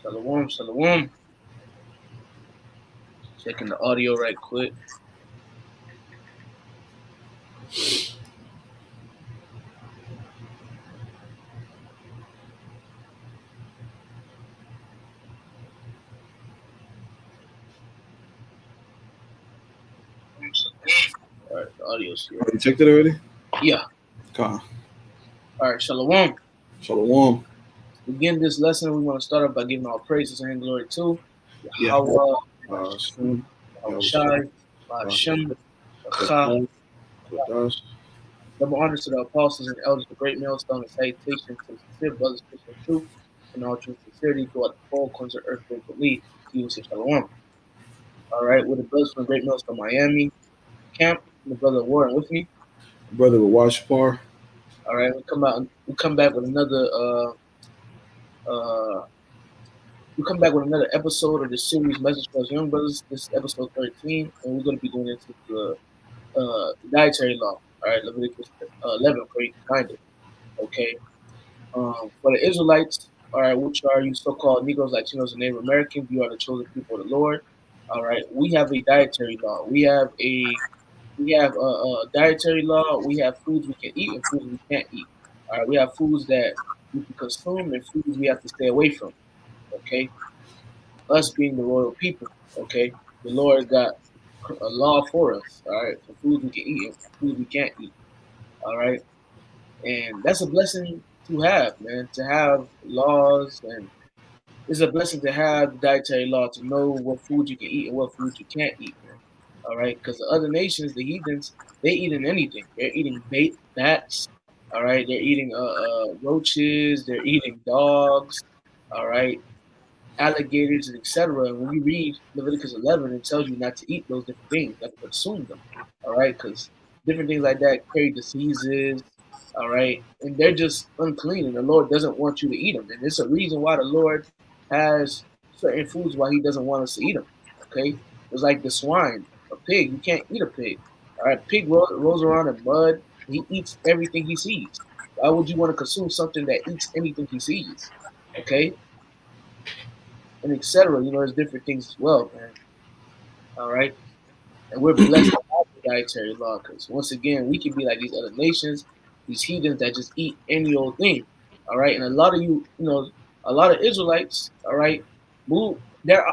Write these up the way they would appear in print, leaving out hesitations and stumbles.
Shalom, shalom. Checking the audio right quick. All right, the audio's here. You checked it already? Yeah. Okay. All right, shalom. Shalom. To begin this lesson, we want to start off by giving all praises and glory to Yeah. Yahweh, Shem, Shai, Hashem, Cha. Kodash. Double honors to the apostles and elders, the great millstone, and salutation to the sincere brothers, Christian truth, and all true sincerity throughout the four corners of earth, faithfully. To you, say shalom. All right, with the brothers from the great millstone, Miami camp, and the brother Warren with me. Brother with Washpar. All right, we come back with another uh we come back with another episode of the series Message for Us Young Brothers. This is episode 13, and we're going to be going into the dietary law. All right, Leviticus 11, for you can find it. Okay. For the Israelites, all right, which are you so-called Negroes, Latinos, and Native Americans, you are the chosen people of the Lord. All right, we have a dietary law. We have a dietary law. We have foods we can eat and foods we can't eat. All right, we have foods that we can consume and foods we have to stay away from. Okay, us being the royal people. Okay, the Lord got a law for us. All right, for foods we can eat and foods we can't eat. All right, and that's a blessing to have, man. To have laws, and it's a blessing to have the dietary law to know what food you can eat and what food you can't eat, man. All right, because the other nations, the heathens, they eating anything. They're eating bats. All right, they're eating roaches. They're eating dogs. All right, alligators, and etc. And when you read Leviticus 11, it tells you not to eat those different things, not to consume them. All right, because different things like that carry diseases. All right, and they're just unclean, and the Lord doesn't want you to eat them. And it's a reason why the Lord has certain foods why He doesn't want us to eat them. Okay, it's like the swine, a pig. You can't eat a pig. All right, pig rolls around in mud. He eats everything he sees. Why would you want to consume something that eats anything he sees? Okay, and etc. You know, there's different things as well, man. All right, and we're blessed to have the dietary law because once again, we can be like these other nations, these heathens that just eat any old thing. All right, and a lot of a lot of Israelites, all right, move. They're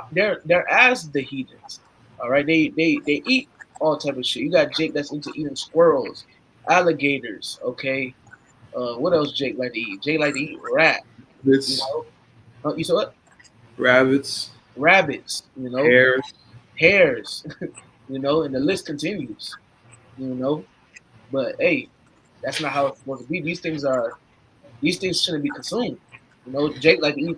as the heathens. All right, they eat all type of shit. You got Jake that's into eating squirrels, alligators. Okay, what else Jake like to eat? Jake like to eat rat. You Rabbits. know, you saw what? Rabbits. Rabbits. You know, Hares. hares, and the list continues, you know. But hey, that's not how it's supposed to be. These things shouldn't be consumed. You know, Jake like to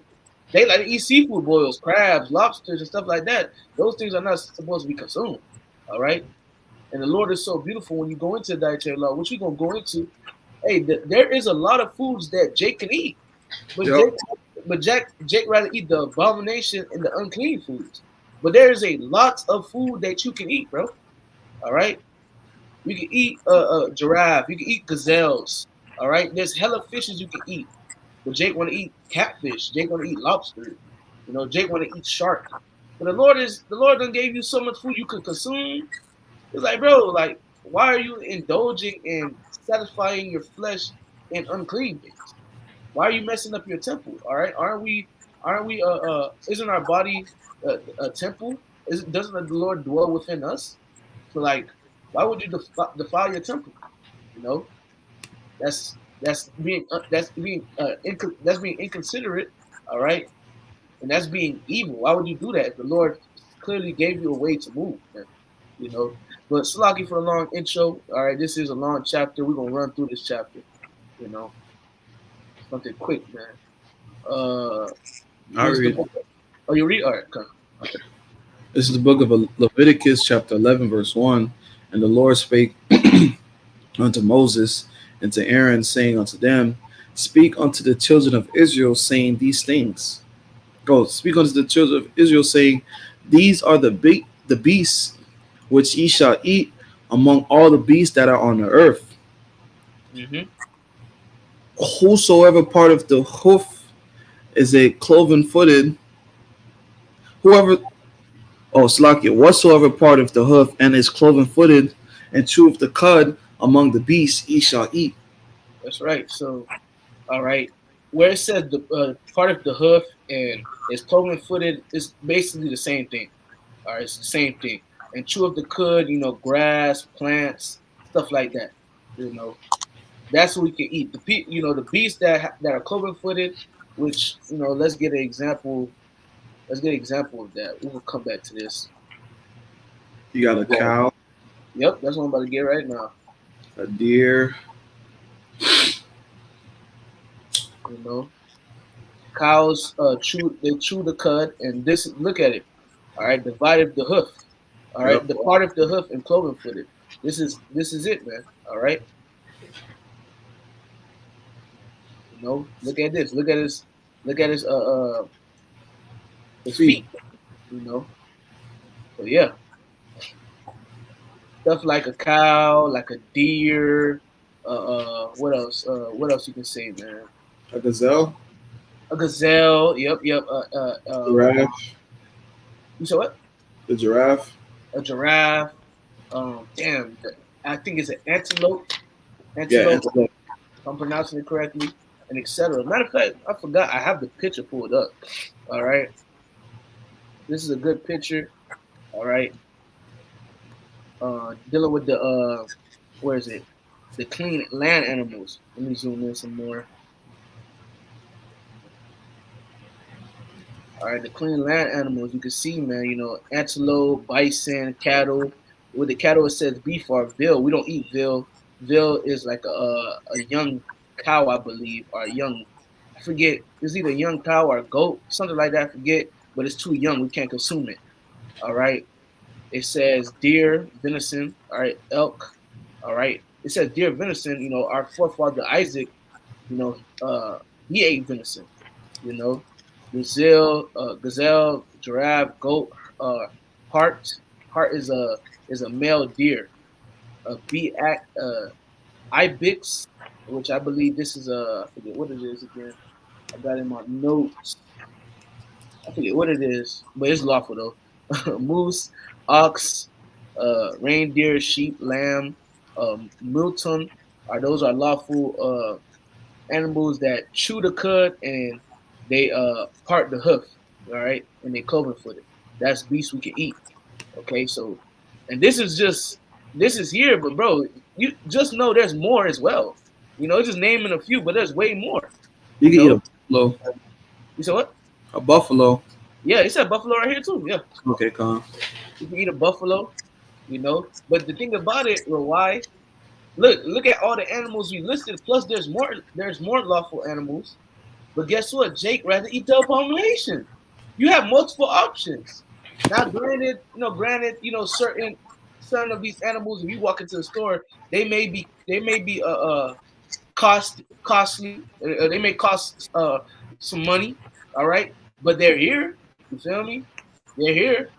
eat seafood boils, crabs, lobsters, and stuff like that. Those things are not supposed to be consumed. All right. And the Lord is so beautiful when you go into the dietary law, which you're gonna go into. Hey, there is a lot of foods that Jake can eat, but Yep. Jake rather eat the abomination and the unclean foods. But there is a lot of food that you can eat, bro. All right, you can eat a giraffe, you can eat gazelles. All right, there's hella fishes you can eat. But Jake want to eat catfish. Jake want to eat lobster. You know, Jake want to eat shark. But the Lord done gave you so much food you could consume. It's like, bro, like, why are you indulging in satisfying your flesh in unclean things? Why are you messing up your temple? All right, isn't our body a temple? Doesn't the Lord dwell within us? So like, why would you defile your temple? You know, that's being inconsiderate. All right, and that's being evil. Why would you do that? If the Lord clearly gave you a way to move, man. You know. But Slaki for a long intro. All right, this is a long chapter. We're gonna run through this chapter. You know, something quick, man. Uh, I this is the read. book. Oh, you read? All right, come. This is the book of Leviticus, chapter 11, verse 1. And the Lord spake unto Moses and to Aaron, saying unto them, Speak unto the children of Israel, saying these things. Go, speak unto the children of Israel, saying, These are the beasts which ye shall eat among all the beasts that are on the earth. Mm-hmm. Whosoever part of the hoof is a cloven footed, Whoever, oh, Slakia, whatsoever part of the hoof and is cloven footed and cheweth the cud among the beasts, he shall eat. That's right. So, all right, where it says the part of the hoof and is cloven footed is basically the same thing. All right, it's the same thing. And chew of the cud, grass, plants, stuff like that. You know, that's what we can eat. The beasts that are cloven footed, which let's get an example. Let's get an example of that. We'll come back to this. You got a cow, Yep, that's what I'm about to get right now. a deer, You know, cows chew the cud, and this look at it. All right, divided the hoof. All right, yep, the part of the hoof and cloven footed. This is it, man. All right, look at this. Look at his. Look at his feet. feet. You know, so yeah, stuff like a cow, like a deer. What else? What else you can say, man? A gazelle, A gazelle. Yep, yep. giraffe, You said what? the giraffe. A giraffe. Damn. I think it's an antelope. Yeah, Antelope. antelope. If I'm pronouncing it correctly, and etc. Matter of fact, I forgot. I have the picture pulled up. All right, this is a good picture. All right, dealing with the where is it? The clean land animals. Let me zoom in some more. All right, the clean land animals. You can see, man. Antelope, bison, cattle. With the cattle, it says beef or veal. We don't eat veal. Veal is like a young cow, I believe, or a young. I forget. It's either a young cow or a goat, something like that. I forget, but it's too young. We can't consume it. All right. It says deer, venison. All right, elk. All right. It says deer, venison. Our forefather Isaac. You know, he ate venison. You know, gazelle, giraffe, goat, hart. Hart is a male deer. Be ibex, which I believe this is I forget what it is again. I got in my notes. I forget what it is, but it's lawful though. Moose, ox, reindeer, sheep, lamb, Milton are those are lawful animals that chew the cud and they part the hoof, all right, and they cloven footed. That's beast we can eat. Okay, so and this is here, but bro, you just know there's more as well. Just naming a few, but there's way more. You You can eat know, a buffalo. you said what? A buffalo. Yeah, he said buffalo right here too. Yeah, Okay, con. you can eat a buffalo. But the thing about it, well, why? Look at all the animals we listed. Plus, there's more lawful animals. But guess what? Jake rather eat the abomination. You have multiple options. Now, certain of these animals, if you walk into the store, they may be costly. They may cost some money. All right, but they're here. You feel me? They're here.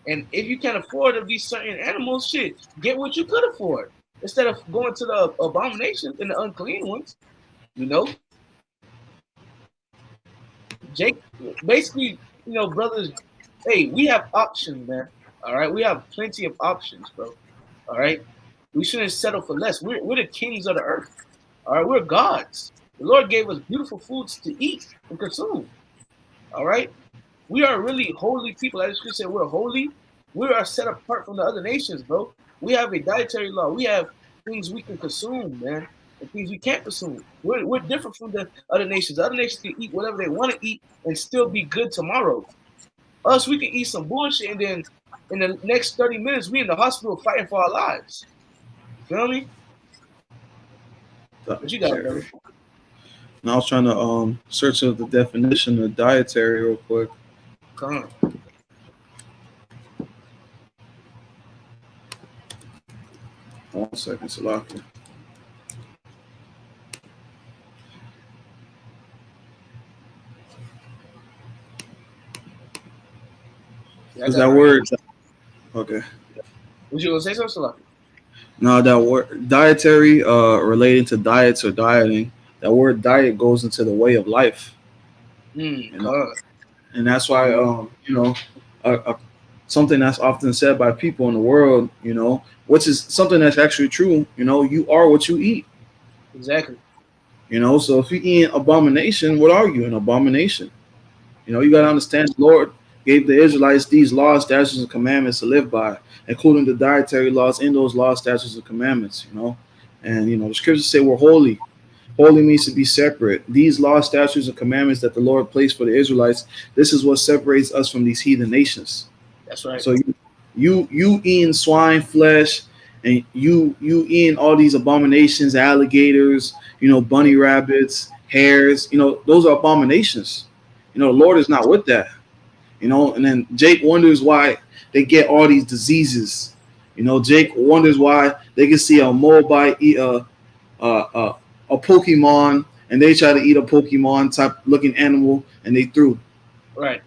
And if you can't afford of these certain animals, shit, get what you could afford instead of going to the abominations and the unclean ones. You know, Jake, basically, brothers, hey, we have options, man. All right, we have plenty of options, bro. All right, we shouldn't settle for less. We're the kings of the earth. All right, we're gods. The Lord gave us beautiful foods to eat and consume. All right, we are really holy people. As Chris said, we're holy. We are set apart from the other nations, bro. We have a dietary law. We have things we can consume, man, and things we can't consume. We're different from the other nations. The other nations can eat whatever they want to eat and still be good tomorrow. Us, we can eat some bullshit and then in the next 30 minutes, we in the hospital fighting for our lives. Feel me? What you got, brother? Dietary. And I was trying to search up the definition of dietary real quick. Come on. 1 second, Salaki. Yeah, I Because got that it right word, here. okay. Was you gonna say something, Salaki? No, that word dietary, relating to diets or dieting. That word diet goes into the way of life, Hmm. you know, Come on. and that's why, a something that's often said by people in the world, which is something that's actually true. You are what you eat. Exactly. So if you eat abomination, what are you? An abomination. You got to Right. understand, the Lord gave the Israelites these laws, statutes, and commandments to live by, including the dietary laws in those laws, statutes, and commandments. And the scriptures say we're holy. Holy means to be separate. These laws, statutes, and commandments that the Lord placed for the Israelites, this is what separates us from these heathen nations. That's right. So you eating swine flesh, and you eating all these abominations, alligators, bunny rabbits, hares, those are abominations. The Lord is not with that. And then Jake wonders why they get all these diseases. Jake wonders why they can see a Moabite eat a Pokemon, and they try to eat a Pokemon type looking animal, and they threw. Right.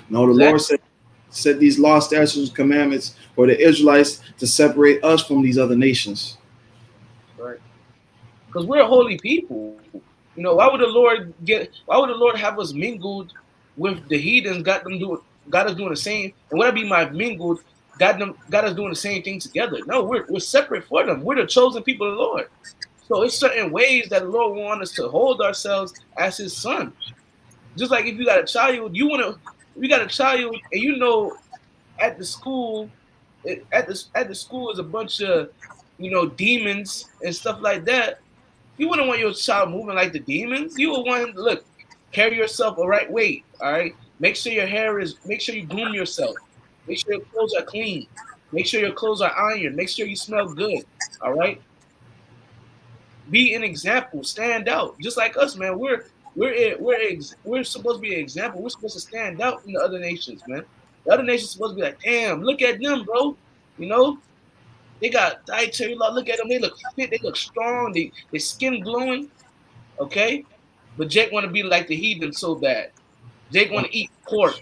No, the Lord Exactly. said these law, statutes, and commandments for the Israelites to separate us from these other nations. Right. Because we're a holy people. Why would the Lord get? Why would the Lord have us mingled with the heathens? Got us doing the same. And would I be my mingled? Got us doing the same thing together. No, we're separate for them. We're the chosen people of the Lord. So it's certain ways that the Lord wants us to hold ourselves as His son. Just like if you got a child, if you got a child, and at the school, at the school is a bunch of demons and stuff like that. You wouldn't want your child moving like the demons. You would want him to look, carry yourself the right way. All right. Make sure you groom yourself. Make sure your clothes are clean. Make sure your clothes are ironed. Make sure you smell good. All right. Be an example. Stand out. Just like us, man. We're supposed to be an example. We're supposed to stand out from the other nations, man. The other nations supposed to be like, damn, look at them, bro. You know, they got dietary law. Look at them. They look fit. They look strong. Their skin glowing. Okay, but Jake want to be like the heathen so bad. Jake want to eat pork,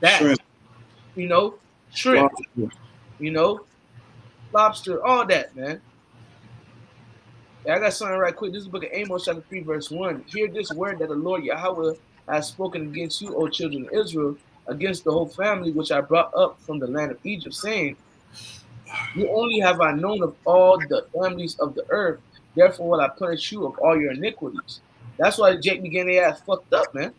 bat, Shrimp, you know, shrimp, lobster. you know, lobster, all that, man. Yeah, I got something right quick. This is the book of Amos, chapter 3, verse 1. Hear this word that the Lord Yahweh has spoken against you, O children of Israel, against the whole family which I brought up from the land of Egypt, saying, you only have I known of all the families of the earth, therefore will I punish you of all your iniquities. That's why Jake began to ass fucked up, man.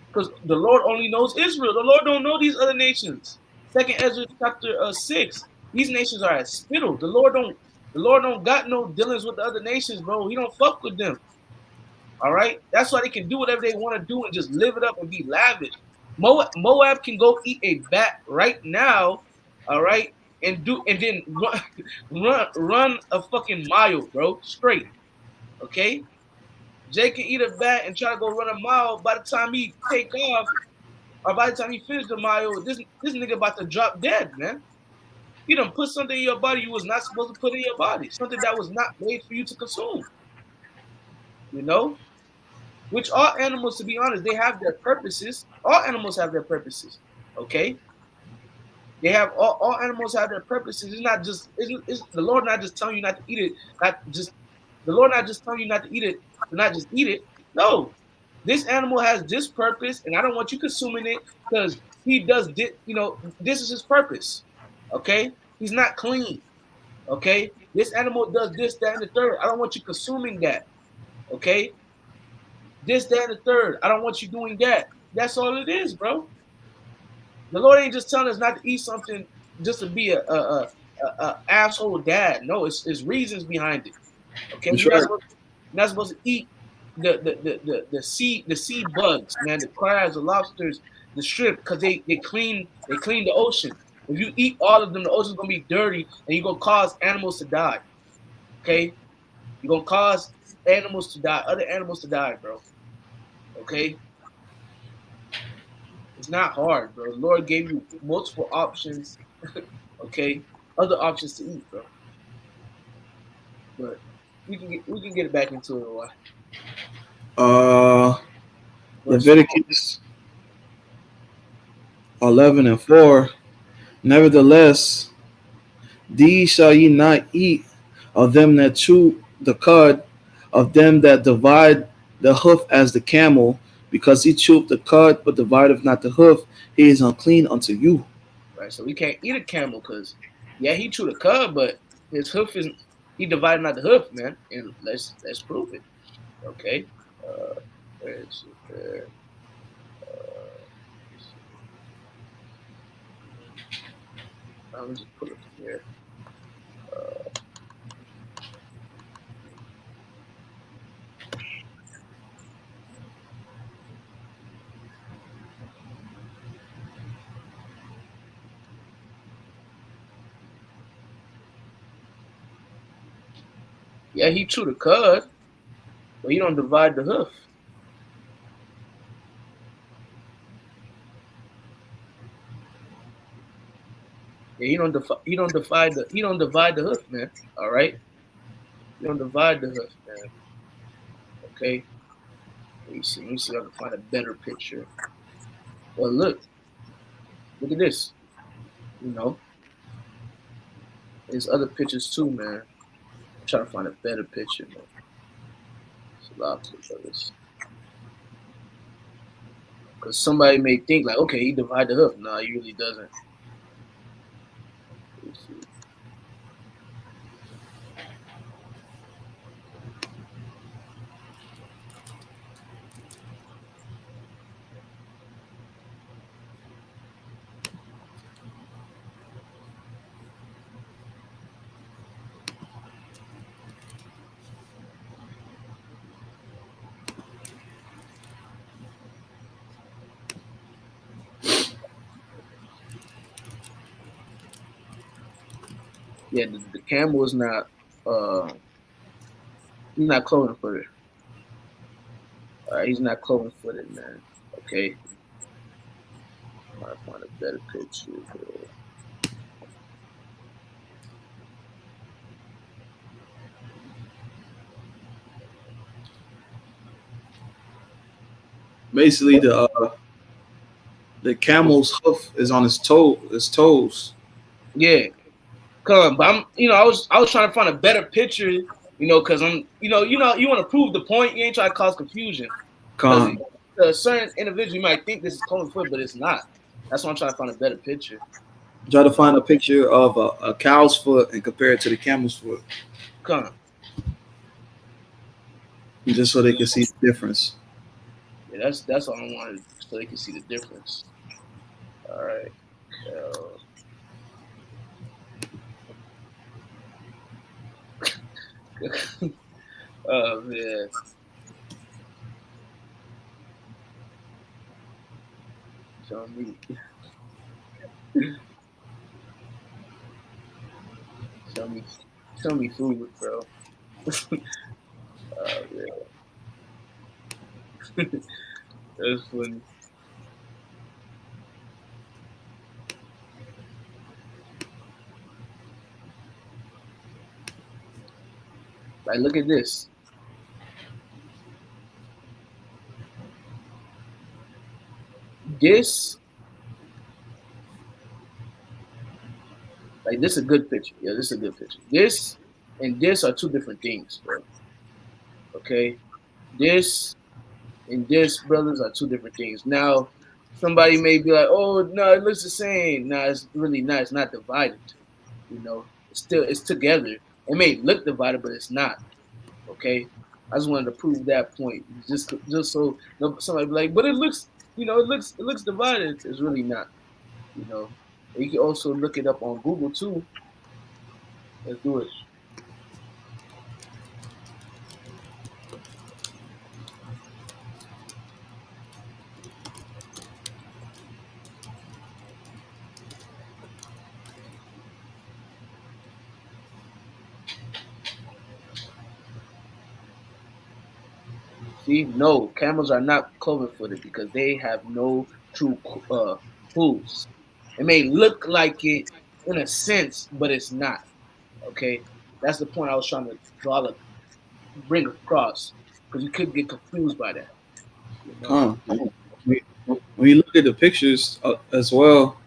Because the Lord only knows Israel. The Lord don't know these other nations. Second Ezra chapter 6. These nations are as spittle. The Lord don't got no dealings with the other nations, bro. He don't fuck with them. All right. That's why they can do whatever they want to do and just live it up and be lavish. Moab can go eat a bat right now. All right. And then run a fucking mile, bro. Straight. Okay. Jay can eat a bat and try to go run a mile. By the time he take off, or by the time you finish the mile, this nigga about to drop dead, man. You done put something in your body you was not supposed to put in your body, something that was not made for you to consume. You know, which all animals, to be honest, they have their purposes. All animals have their purposes. Okay, they have all animals have their purposes. It's not just it's the Lord not just telling you not to eat it, not just the Lord not just telling you not to eat it, to not just eat it. No, this animal has this purpose, and I don't want you consuming it because he does this. This is his purpose. Okay, he's not clean. Okay, this animal does this, that, and the third. I don't want you consuming that. Okay, this, that, and the third. I don't want you doing that. That's all it is, bro. The Lord ain't just telling us not to eat something just to be a asshole dad. No, it's reasons behind it. Okay, That's right. you're not supposed to eat the sea bugs, man, the crabs, the lobsters, the shrimp, because they clean the ocean. If you eat all of them, the ocean's gonna be dirty, and you're gonna cause animals to die. Okay, you're gonna cause animals to die, other animals to die, bro. Okay, it's not hard, bro. The Lord gave you multiple options. Okay, other options to eat, bro. But we can get it back into it a while. Uh, Verse 4. Leviticus 11:4. Nevertheless, these shall ye not eat of them that chew the cud, of them that divide the hoof as the camel, Because he chewed the cud, but divideth not the hoof, he is unclean unto you. right? So we can't eat a camel because, yeah, he chewed a cud, but his hoof is he divided not the hoof, man. And let's prove it, okay? Where is it? There. Let me just pull it from here. Yeah, he chewed a cud, but he don't divide the hoof. Yeah, he don't divide the hoof, man. All right, he don't divide the hoof, man. Okay, let me see if I can find a better picture. Well, look at this. You know, there's other pictures too, man. I'm trying to find a better picture, man. It's a lot of brothers. Because somebody may think like, okay, he divide the hoof. No, he really doesn't. Let me see. Yeah, the camel is not. He's not cloven footed. All right, he's not cloven footed, man. Okay, I'm trying to find a better picture. Bro. Basically, the camel's hoof is on his toes. Yeah, come, but I was trying to find a better picture, because you want to prove the point. You ain't trying to cause confusion, because Con. a certain individual you might think this is cloven foot, but it's not. That's why I'm trying to find a better picture. Try to find a picture of a cow's foot and compare it to the camel's foot, Come, just so they can see the difference. yeah, that's all I wanted, so they can see the difference. All right, oh man, show me, show me, show me food, bro. Oh man, that's funny. Like, look at this. This, like, this is a good picture. Yeah, this is a good picture. This and this are two different things, bro. Okay, this and this, brothers, are two different things. Now, somebody may be like, "Oh, no, it looks the same." No, it's really not. It's not divided. It's together. It may look divided, but it's not. Okay, I just wanted to prove that point, just so somebody be like, "But it looks, it looks divided." It's really not. You know, you can also look it up on Google too. Let's do it. See, no, camels are not cloven-footed because they have no true hooves. It may look like it in a sense, but it's not. Okay, that's the point I was trying to bring across, because you could get confused by that. You know. Con. We- When you look at the pictures as well,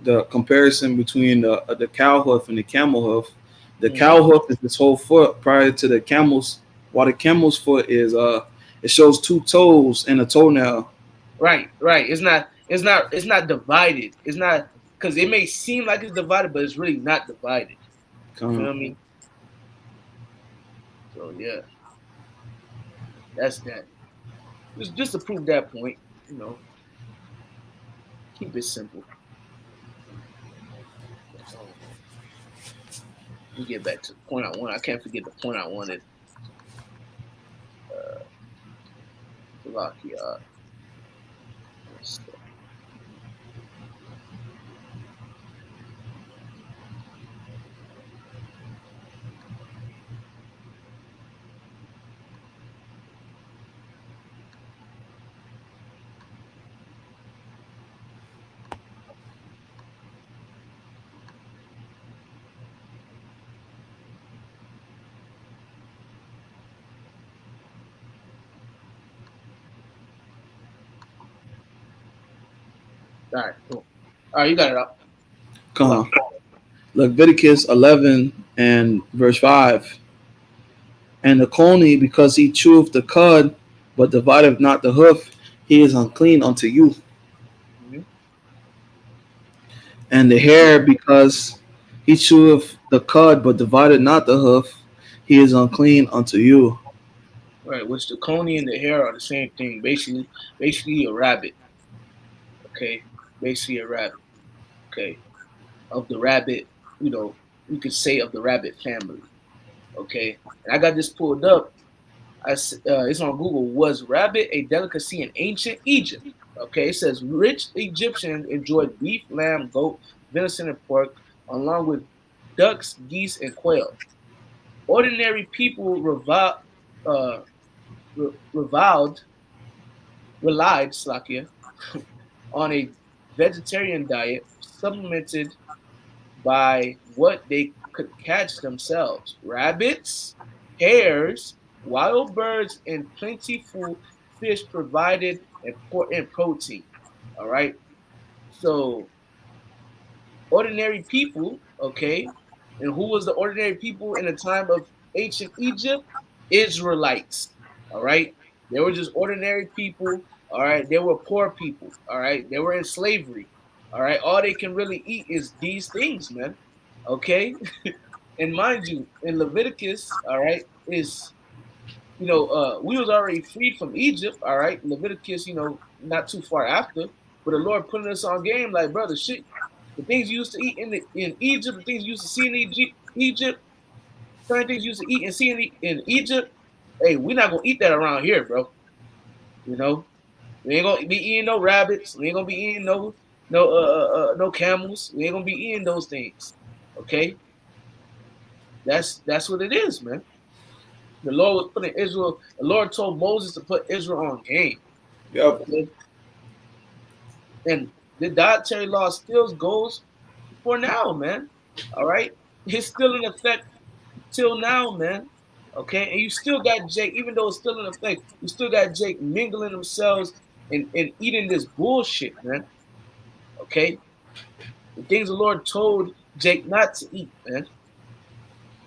the comparison between the cow hoof and the camel hoof, the Mm-hmm. cow hoof is this whole foot prior to the camel's, while the camel's foot is It shows two toes and a toenail. Right, right. It's not divided. It's not because it may seem like it's divided, but it's really not divided. You Come feel me? So yeah, that's that. Just to prove that point, you know, keep it simple. Um, Let me get back to the point I wanted. I can't forget the point I wanted. Slovakia. All right, cool. All right, you got it up. Come. Slovakia. Leviticus 11 and verse 5. And the coney, because he cheweth the cud, but divideth not the hoof, he is unclean unto you. Mm-hmm. And the hare, because he cheweth the cud, but divided not the hoof, he is unclean unto you. Right, which the coney and the hare are the same thing. Basically a rabbit. Okay, basically a rabbit. Okay, of the rabbit. You know, you could say of the rabbit family. Okay, and I got this pulled up. It's on Google. Was rabbit a delicacy in ancient Egypt? Okay, it says rich Egyptians enjoyed beef, lamb, goat, venison, and pork, along with ducks, geese, and quail. Ordinary people uh, reviled, relied, Slakia, on a vegetarian diet supplemented by what they could catch themselves: rabbits, hares, wild birds, and plentiful fish provided important protein. All right. So, ordinary people, okay, and who was the ordinary people in the time of ancient Egypt? Israelites. All right. They were just ordinary people. All right. They were poor people. All right. They were in slavery. All right. All they can really eat is these things, man. Okay. And mind you, in Leviticus, all right, is we was already freed from Egypt, all right. Leviticus, not too far after, but the Lord putting us on game, like brother, shit, the things you used to eat in Egypt, the things you used to see in Egypt, certain things you used to eat and see in Egypt. Hey, we're not gonna eat that around here, bro. You know, we ain't gonna be eating no rabbits. We ain't gonna be eating no camels. We ain't gonna be eating those things. Okay, that's what it is, man. The Lord was putting Israel. The Lord told Moses to put Israel on game. Yep. Okay, and the dietary law still goes for now, man. All right, it's still in effect till now, man. Okay, and you still got Jake, even though it's still in effect, you still got Jake mingling themselves and eating this bullshit, man. Okay, the things the Lord told Jake not to eat, man.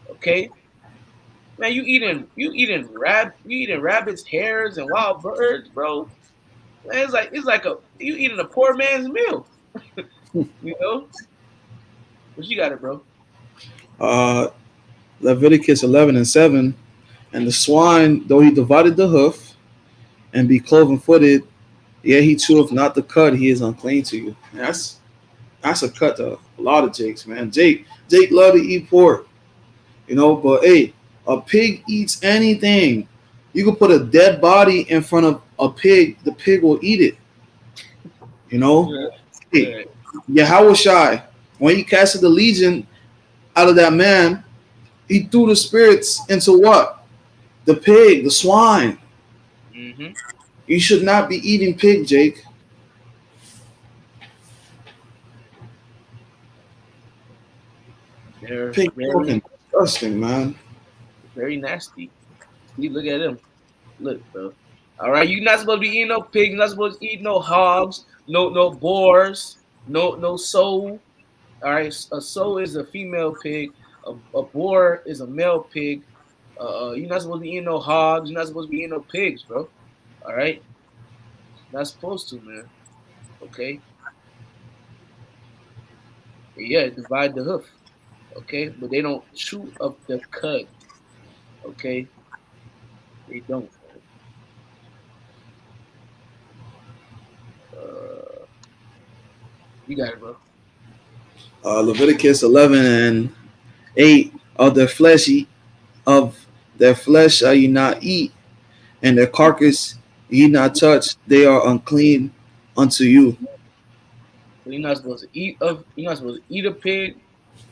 Okay, man, you eating rabbits, hares, and wild birds, bro. Man, it's like you eating a poor man's meal, you know. But you got it, bro. Uh, Leviticus 11 and 7. And the swine, though he divided the hoof and be cloven footed, yet he cheweth not the cud, he is unclean to you. That's a cut to a lot of Jakes, man. Jake love to eat pork, but hey, a pig eats anything. You can put a dead body in front of a pig, the pig will eat it, you know? Yeah, Hey, yeah. Yahushai, when he casted the legion out of that man, he threw the spirits into what? The pig, the swine. Mm-hmm. You should not be eating pig, Jake. They're Pig very, fucking disgusting, man. very nasty. See, look at them. Look, bro. All right, you're not supposed to be eating no pigs. You're not supposed to eat no hogs, no boars, no sow. All right, a sow is a female pig. A boar is a male pig. You're not supposed to be eating no hogs. You're not supposed to be eating no pigs, bro. All right, not supposed to, man. Okay, yeah, divide the hoof. Okay, but they don't chew up the cud. Okay, they don't. Man. Uh, you got it, bro. Leviticus 11:8. Of their flesh shall ye not eat, and their carcass ye not touch. They are unclean unto you. So you're not supposed to eat of. You're not supposed to eat a pig.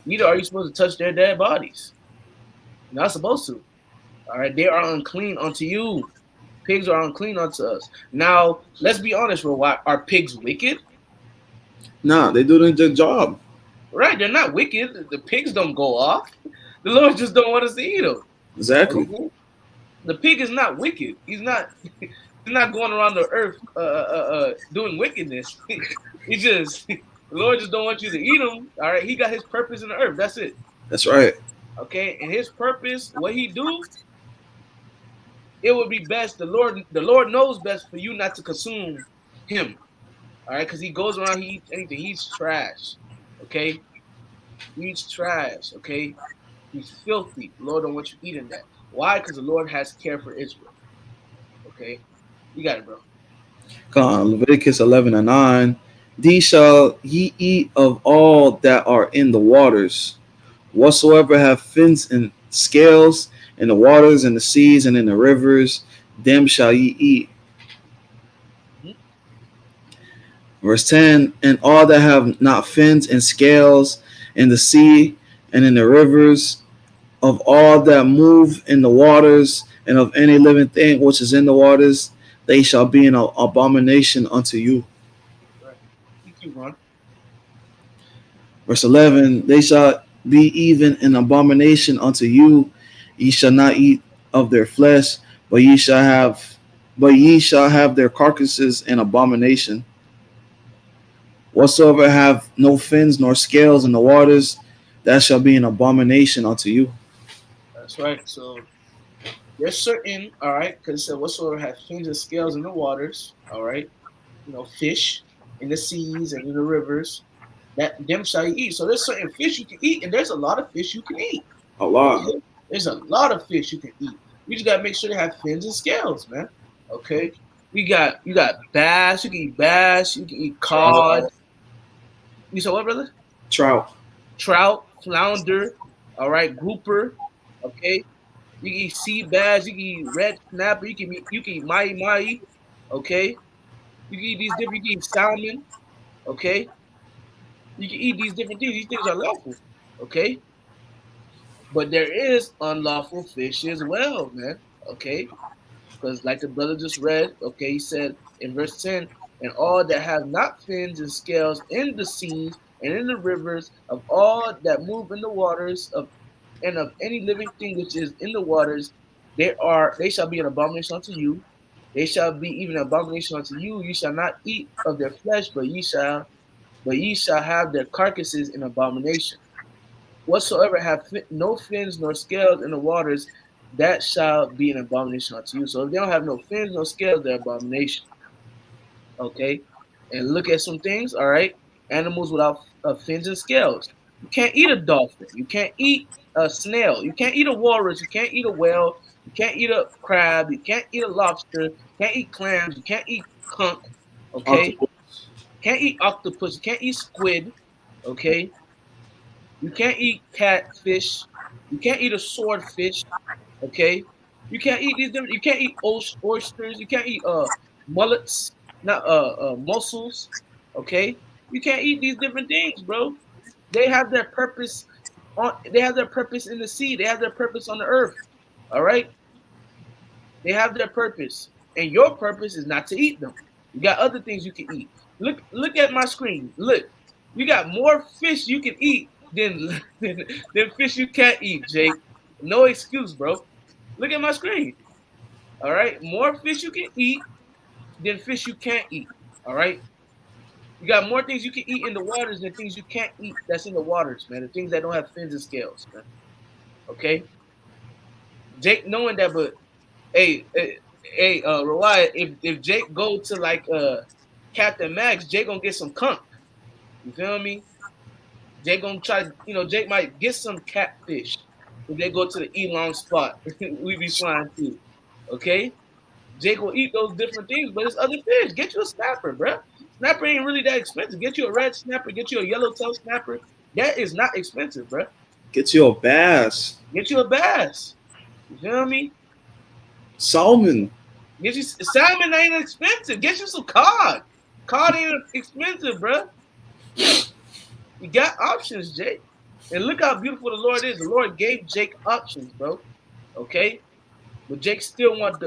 Neither are you supposed to touch their dead bodies. You're not supposed to. All right, they are unclean unto you. Pigs are unclean unto us. Now, let's be honest, bro. Why are pigs wicked? Nah, they do their job. Right, they're not wicked. The pigs don't go off. The Lord just don't want us to eat them. Exactly. Okay? The pig is not wicked. He's not. He's not going around the earth doing wickedness. He just the Lord just don't want you to eat him. All right, he got his purpose in the earth. That's it. That's right. Okay, and his purpose, what he do, it would be best. The Lord knows best for you not to consume him. All right, because he goes around, he eats anything. He's trash. Okay, he's trash. Okay, he's filthy. The Lord don't want you eating that. Why? Because the Lord has care for Israel. Okay, you got it, bro. Come on, Leviticus 11:9. These shall ye eat of all that are in the waters, whatsoever have fins and scales in the waters and the seas and in the rivers, them shall ye eat. Mhm. Verse 10. And all that have not fins and scales in the sea and in the rivers, of all that move in the waters, and of any living thing which is in the waters, they shall be an abomination unto you. Right. You keep going. Verse 11. They shall be even an abomination unto you. Ye shall not eat of their flesh, but ye shall have their carcasses in abomination. Whatsoever have no fins nor scales in the waters, that shall be an abomination unto you. That's right. So there's certain, all right, because it said whatsoever have fins and scales in the waters, all right, fish in the seas and in the rivers, that them shall you eat. So there's certain fish you can eat, and there's a lot of fish you can eat. Allah. Okay, there's a lot of fish you can eat. You just gotta make sure they have fins and scales, man. Okay, you got bass. You can eat bass. You can eat cod. Trout. You said what, brother? Trout. Trout, flounder. All right, grouper. Okay, you can eat sea bass. You can eat red snapper. You can eat mahi mahi. Okay, you can eat these different. You can eat salmon. Okay, you can eat these different things. These things are lawful. Okay, but there is unlawful fish as well, man. Okay, because like the brother just read, okay, he said in verse 10, and all that have not fins and scales in the seas and in the rivers, of all that move in the waters, of and of any living thing which is in the waters, they shall be an abomination unto you. They shall be even an abomination unto you. You shall not eat of their flesh, but ye shall have their carcasses in abomination. Whatsoever have no fins nor scales in the waters, that shall be an abomination unto you. So if they don't have no fins, no scales, they're abomination. Okay, and look at some things. All right, animals without fins and scales. You can't eat a dolphin. You can't eat a snail. You can't eat a walrus. You can't eat a whale. You can't eat a crab. You can't eat a lobster. You can't eat clams. You can't eat conch. Okay, Octopus. can't eat octopus. You can't eat squid. Okay, you can't eat catfish. You can't eat a swordfish. Okay, you can't eat these different. You can't eat oysters. You can't eat mullets, not mussels. Okay, you can't eat these different things, bro. They have their purpose on. They have their purpose in the sea. They have their purpose on the earth. All right, they have their purpose, and your purpose is not to eat them. You got other things you can eat. Look at my screen. Look, you got more fish you can eat than than fish you can't eat, Jake. No excuse, bro. Look at my screen. All right, more fish you can eat than fish you can't eat. All right, you got more things you can eat in the waters than things you can't eat that's in the waters, man. The things that don't have fins and scales, man. Okay, Jake knowing that, but hey, Hey, Mariah, if Jake go to like Captain Max, Jake gonna get some kunk. You feel me? Jake gonna try. Jake might get some catfish if they go to the Elon spot. We be flying to. Okay, Jake will eat those different things, but it's other fish. Get you a snapper, bruh. Snapper ain't really that expensive. Get you a red snapper. Get you a yellowtail snapper. That is not expensive, bruh. Get you a bass, Get you a bass. You feel me? salmon. Get you salmon ain't expensive. Get you some cod. Cod ain't expensive, bruh. You got options, Jake. And look how beautiful the Lord is. The Lord gave Jake options, bro. Okay? But Jake still wants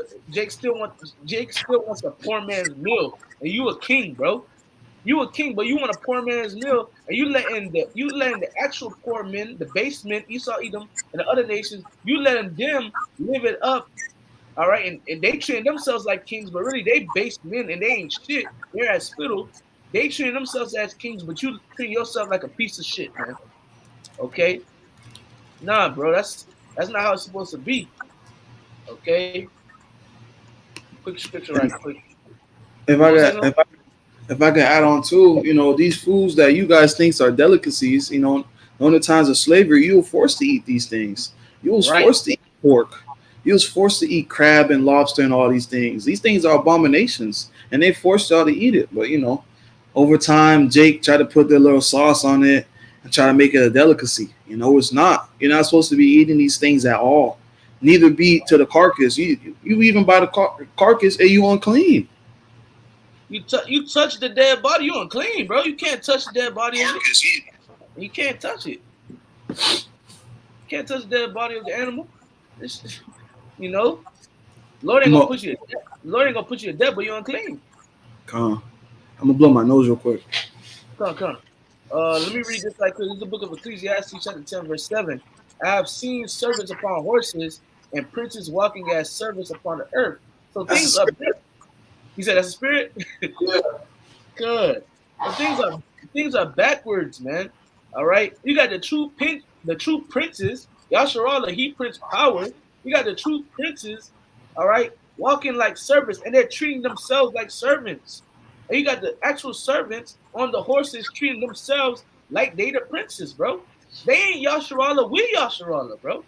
a poor man's meal. And you a king, bro. You a king, but you want a poor man's meal, and you letting the actual poor men, the base men, Esau, Edom, and the other nations, you letting them live it up, all right? And they treat themselves like kings, but really they base men and they ain't shit. They're at spittle. They treat themselves as kings, but you treat yourself like a piece of shit, man. Okay? Nah, bro, that's not how it's supposed to be. Okay? Quick scripture right quick. If You I gonna say got no? if I can add on too, these foods that you guys think are delicacies, during the times of slavery, you were forced to eat these things. You was Right. forced to eat pork. You was forced to eat crab and lobster and all these things. These things are abominations, and they forced y'all to eat it. But over time, Jake tried to put their little sauce on it and try to make it a delicacy. It's not. You're not supposed to be eating these things at all. Neither be to the carcass. You even buy the carcass and you unclean. You touch the dead body, you unclean, bro. You can't touch the dead body of it. You can't touch it. You can't touch the dead body of the animal. It's, you know, Lord ain't I'm gonna a, put you. Lord ain't gonna put you to death, but you're unclean. I'm gonna blow my nose real quick. Come. Let me read this like this. This is the book of Ecclesiastes, chapter 10, verse 7. I have seen servants upon horses and princes walking as servants upon the earth. So That's a things are. spirit. He said, "That's a spirit." Good. So things are backwards, man. All right. You got the true princes. Yasharallah, he prince power. You got the true princes, all right, walking like servants, and they're treating themselves like servants. And you got the actual servants on the horses treating themselves like they the princes, bro. They ain't Yasharallah, we Yasharallah, bro.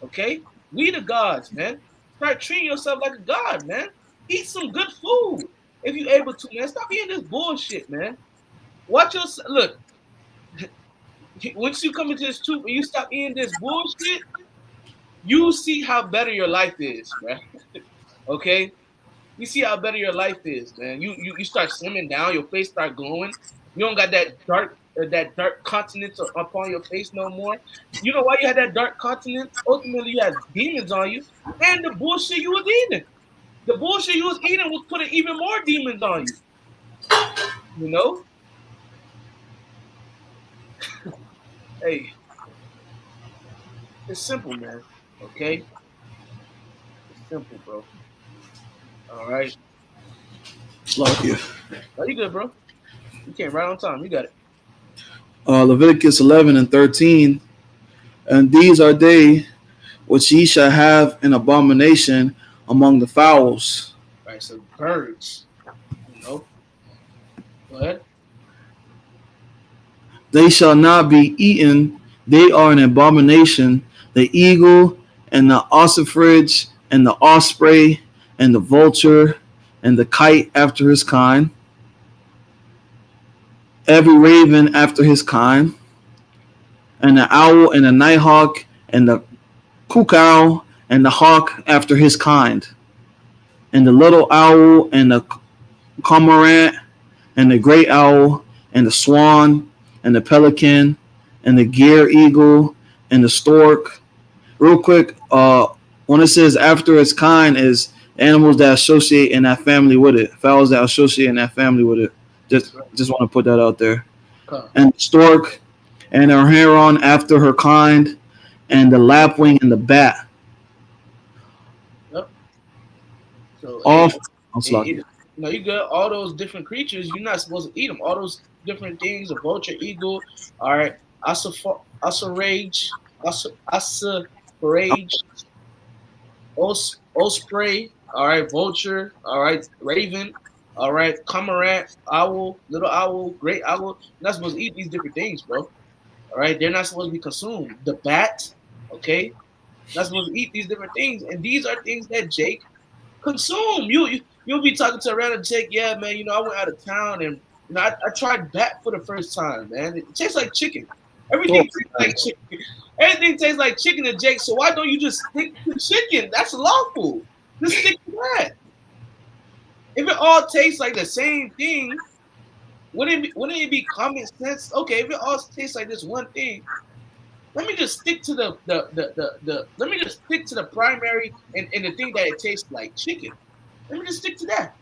Okay? We the gods, man. Start treating yourself like a god, man. Eat some good food if you able to, man. Stop eating this bullshit, man. Watch your look. Once you come into this truth and you stop eating this bullshit, you see how better your life is, man. Okay, you see how better your life is, man. You start slimming down, your face start glowing. You don't got that dark continent upon your face no more. You know why you had that dark continent? Ultimately, you had demons on you, and the bullshit you was eating. The bullshit you was eating was putting even more demons on you. You know, hey, it's simple, man. Okay, it's simple, bro. All right. Love you. Oh, you good, bro? You came right on time. You got it. Leviticus 11 and 13. And these are they which ye shall have an abomination among the fowls. Right. So birds. You know. Go ahead. They shall not be eaten. They are an abomination. The eagle and the ossifrage and the osprey and the vulture and the kite after his kind, every raven after his kind, and the owl and the nighthawk and the cuckoo and the hawk after his kind, and the little owl and the cormorant and the great owl and the swan and the pelican and the gear eagle and the stork. Real quick, when it says after its kind is animals that associate in that family with it, fowls that associate in that family with it. Just want to put that out there. Come. And the stork and her heron after her kind, and the lapwing and the bat. Yep. So All hey, I'm it, slugging. you got all those different creatures. You're not supposed to eat them. All those different things. A vulture, eagle. All right. Asa rage. Asa rage. Osprey. all right, vulture, all right, raven, all right, cormorant, owl, little owl, great owl. You're not supposed to eat these different things, bro. All right, they're not supposed to be consumed. The bat, okay, not supposed to eat these different things, and these are things that Jake consume. You'll be talking to a random Jake, yeah, man. I went out of town and I tried bat for the first time, man. It tastes like chicken. Oh, Everything tastes like chicken. Everything tastes like chicken to Jake. So why don't you just stick to chicken? That's lawful. Just stick to that. If it all tastes like the same thing, wouldn't it be common sense? Okay, if it all tastes like this one thing, let me just stick to the let me just stick to the primary and the thing that it tastes like chicken. Let me just stick to that.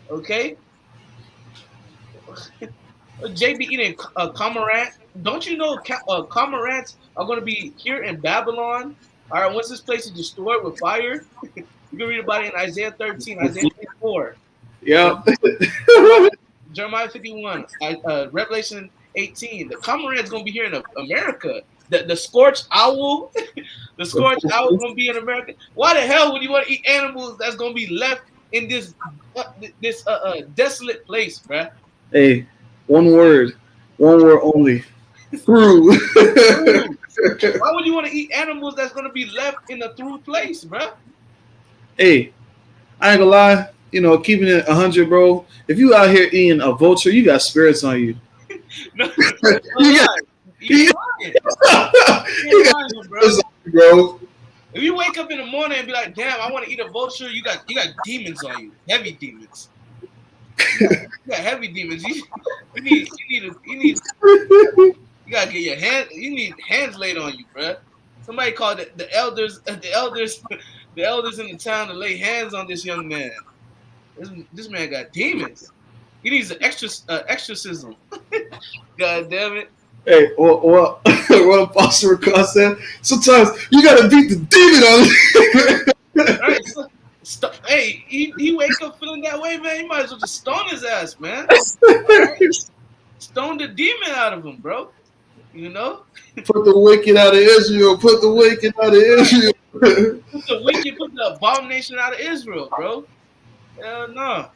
Okay? JB eating cormorant. Don't you know cormorants are going to be here in Babylon? All right, once this place is destroyed with fire, you can read about it in Isaiah 13, Isaiah 24, yeah. Jeremiah 51, Revelation 18. The cormorant is going to be here in America. The scorched owl, the scorched owl is going to be in America. Why the hell would you want to eat animals that's going to be left in this desolate place, bruh? Hey, one word only. Through. Through. Why would you want to eat animals that's going to be left in a through place, bruh? Hey, I ain't gonna lie. Keeping it 100, bro. If you out here eating a vulture, you got spirits on you. No, you got, you you, lying. you got Lying, bro. spirits on you, bro. If you wake up in the morning and be like, "Damn, I want to eat a vulture," you got demons on you, heavy demons. You got heavy demons. You gotta get your hand. You need hands laid on you, bro. Somebody called the elders, the elders in the town to lay hands on this young man. This man got demons. He needs an exorcism. God damn it. Hey, what Apostle Rickon said. Sometimes you gotta beat the demon on it. All right, hey, he wake up feeling that way, man. You might as well just stone his ass, man. Right? Stone the demon out of him, bro. You know? Put the wicked out of Israel. Put the wicked out of Israel. Put the wicked, put the abomination out of Israel, bro. Hell no.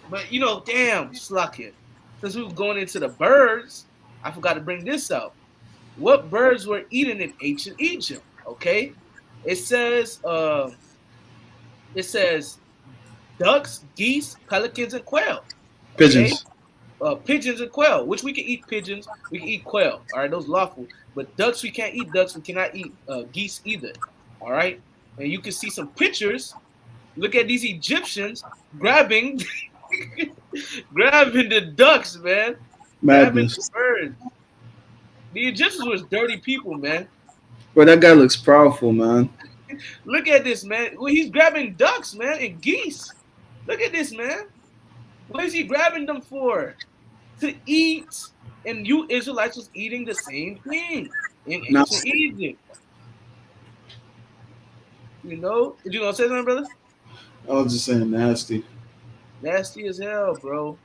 But damn, Slakia. Since we were going into the birds, I forgot to bring this up. What birds were eaten in ancient Egypt? Okay, it says ducks, geese, pelicans, and quail. Okay? Pigeons. Pigeons and quail, which we can eat pigeons, we can eat quail. All right, those lawful. But ducks, we can't eat ducks. We cannot eat geese either. All right, and you can see some pictures. Look at these Egyptians grabbing the ducks, man. Madness. The birds. The Egyptians was dirty people, man. Bro, that guy looks powerful, man. Look at this, man. Well, he's grabbing ducks, man, and geese. Look at this, man. What is he grabbing them for? To eat. And you Israelites was eating the same thing in ancient Egypt. Did you gonna say something, brother? I was just saying nasty. Nasty as hell, bro.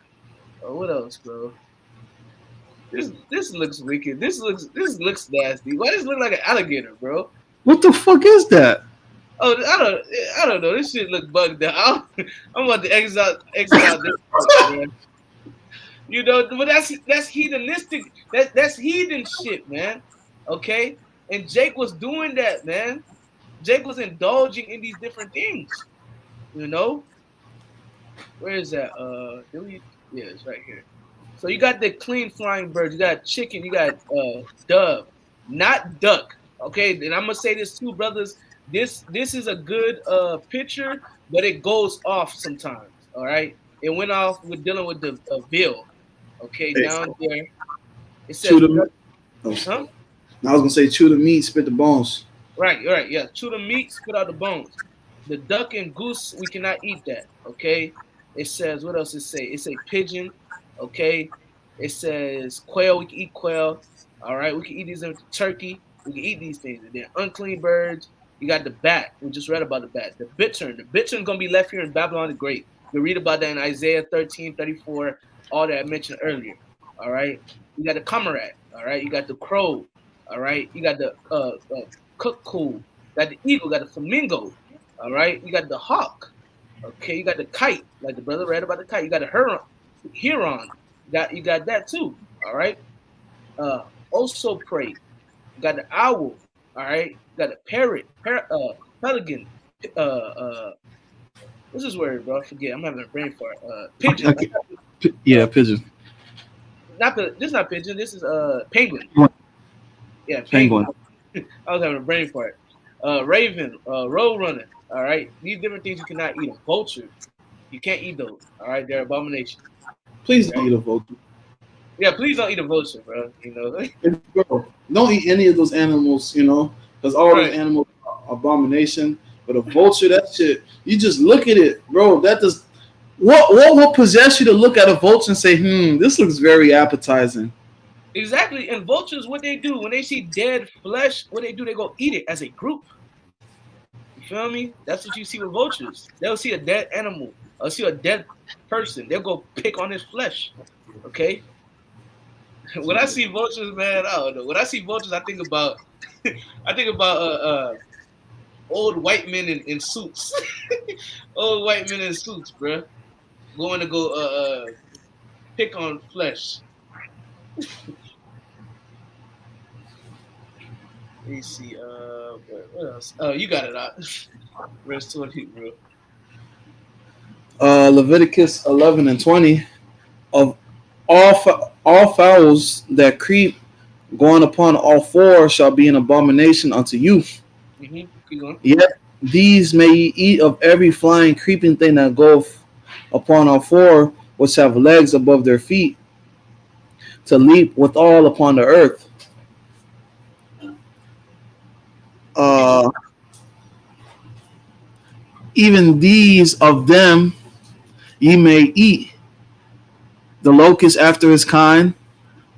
What else, bro? This looks wicked. This looks nasty. Why does it look like an alligator, bro? What the fuck is that? Oh, I don't know. This shit look bugged out. I'm about to exile this, man. But that's heathenistic. That's heathen shit, man. Okay, and Jake was doing that, man. Jake was indulging in these different things. Where is that? Yeah, it's right here. So you got the clean flying birds. You got chicken. You got dove, not duck. Okay, and I'm gonna say this too, brothers. This is a good picture, but it goes off sometimes. All right, it went off with dealing with the veil. Okay, down there it says. Huh? I was gonna say chew the meat, spit the bones. Right, yeah. Chew the meat, spit out the bones. The duck and goose, we cannot eat that. Okay. It says, what else it say? It say pigeon. Okay. It says quail, we can eat quail. All right, we can eat these turkey. We can eat these things. And then unclean birds. You got the bat. We just read about the bat. The bittern. The bittern gonna be left here in Babylon the Great. You read about that in Isaiah 13, 34, all that I mentioned earlier. All right. You got the cormorant. All right. You got the crow. All right. You got the cuckoo. Got the eagle. Got the flamingo. All right, you got the hawk. Okay, you got the kite, like the brother read about the kite. You got the heron. You got that too. All right. Also prey. You got the owl. All right. You got the pelican. What's this word, bro? I forget. I'm having a brain fart. Pigeon. Okay. Uh, Yeah, pigeon. this is not pigeon. This is penguin. Yeah, penguin. Penguin. I was having a brain fart. Raven. Road runner. All right. These different things you cannot eat. A vulture. You can't eat those. All right. They're abomination. Please don't Right. eat a vulture. Yeah. Please don't eat a vulture, bro. You know. Bro, don't eat any of those animals, because all those Right. animals are abomination. But a vulture, that shit, you just look at it, bro. That does what will possess you to look at a vulture and say, this looks very appetizing. Exactly. And vultures, what they do when they see dead flesh, what they do, they go eat it as a group. You feel me? That's what you see with vultures. They'll see a dead animal or see a dead person. They'll go pick on his flesh. Okay. When I see vultures, man, I don't know. When I see vultures, I think about I think about old white men in suits. Old white men in suits, bro. Going to go pick on flesh. Let me see. What else? Oh, you got it out. Verse 20, bro. Leviticus 11 and 20 of all fowls that creep going upon all four shall be an abomination unto you. Keep going. Yet these may ye eat of every flying creeping thing that goeth upon all four, which have legs above their feet, to leap withal upon the earth. Keep going. Uh, Even these of them ye may eat: the locust after his kind,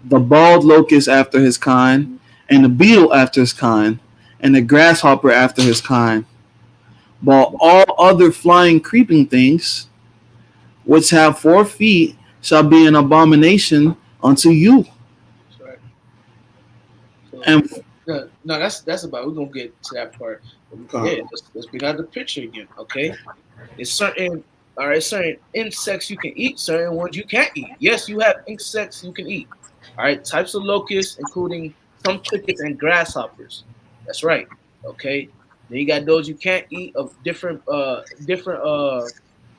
the bald locust after his kind, and the beetle after his kind, and the grasshopper after his kind. But all other flying creeping things which have 4 feet shall be an abomination unto you. That's right. So And no, that's about. We're gonna get to that part. Yeah, let's bring out the picture again. Okay, it's certain. All right, certain insects you can eat, certain ones you can't eat. Yes, you have insects you can eat. All right, types of locusts, including some crickets and grasshoppers. That's right. Okay. Then you got those you can't eat of different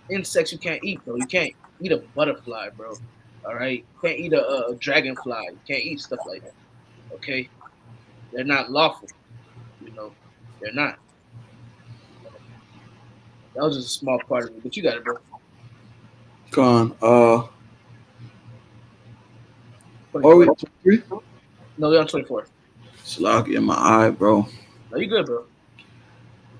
insects you can't eat, bro. You can't eat a butterfly, bro. All right, you can't eat a dragonfly. You can't eat stuff like that. Okay, they're not lawful. You know, they're not. That was just a small part of it, but you got it, bro. con are 24. we 23? No, we're on 24. Slack in my eye, bro. No, you good, bro.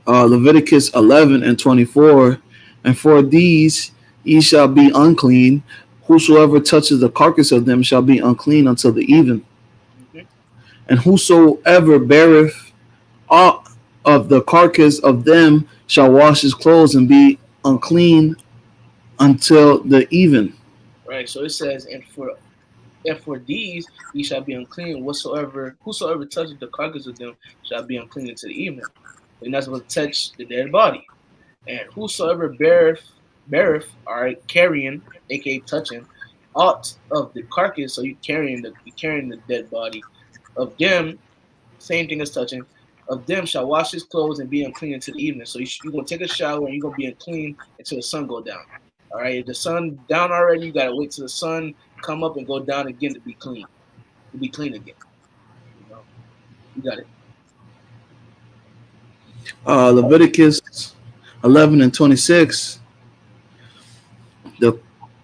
Leviticus 11 and 24. And for these ye shall be unclean. Whosoever touches the carcass of them shall be unclean until the even. Mm-hmm. And whosoever beareth aught of the carcass of them shall wash his clothes and be unclean until the even. Right. So it says, and for these ye shall be unclean. Whosoever touches the carcass of them shall be unclean until the evening. You're not supposed to touch the dead body. And whosoever beareth, all right, carrying, aka touching, aught of the carcass, so you carrying the dead body of them, same thing as touching, of them shall wash his clothes and be unclean until the evening. So you're gonna take a shower and you're gonna be unclean until the sun go down. All right, if the sun down already, you gotta wait till the sun come up and go down again to be clean again. You know, you got it. Leviticus 11 and 26. The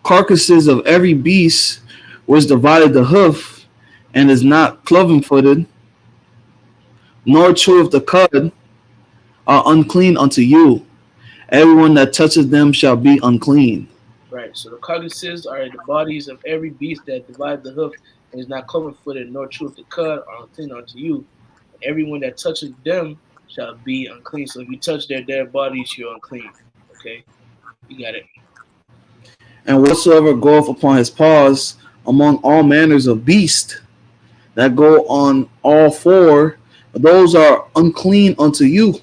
carcasses of every beast which divided the hoof and is not cloven footed, nor cheweth the cud, are unclean unto you. Everyone that touches them shall be unclean. Right. So the carcasses are the bodies of every beast that divide the hoof and is not cloven footed, nor cheweth the cud, are unclean unto you. And everyone that touches them shall be unclean. So if you touch their dead bodies, you're unclean. Okay, you got it. And whatsoever goeth upon his paws among all manners of beasts that go on all four, those are unclean unto you.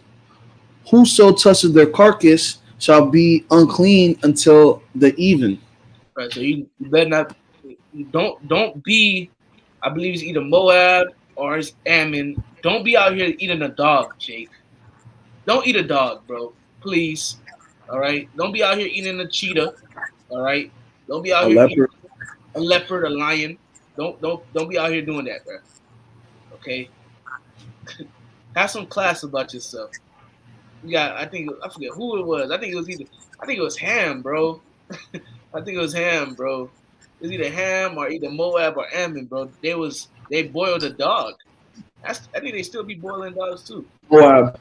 Whoso touches their carcass shall be unclean until the even. Right. So you better not. You don't be. I believe it's either Moab or it's Ammon. Don't be out here eating a dog, Jake. Don't eat a dog, bro. Please. All right. Don't be out here eating a cheetah. All right. Don't be out A here eating leopard. a leopard, a lion. Don't be out here doing that, bro. Okay. Have some class about yourself. You got. I forget who it was. I think it was either. I think it was Ham, bro. I think it was Ham, bro. It was either Ham or either Moab or Ammon, bro. They boiled a dog. I think they still be boiling dogs too. Moab.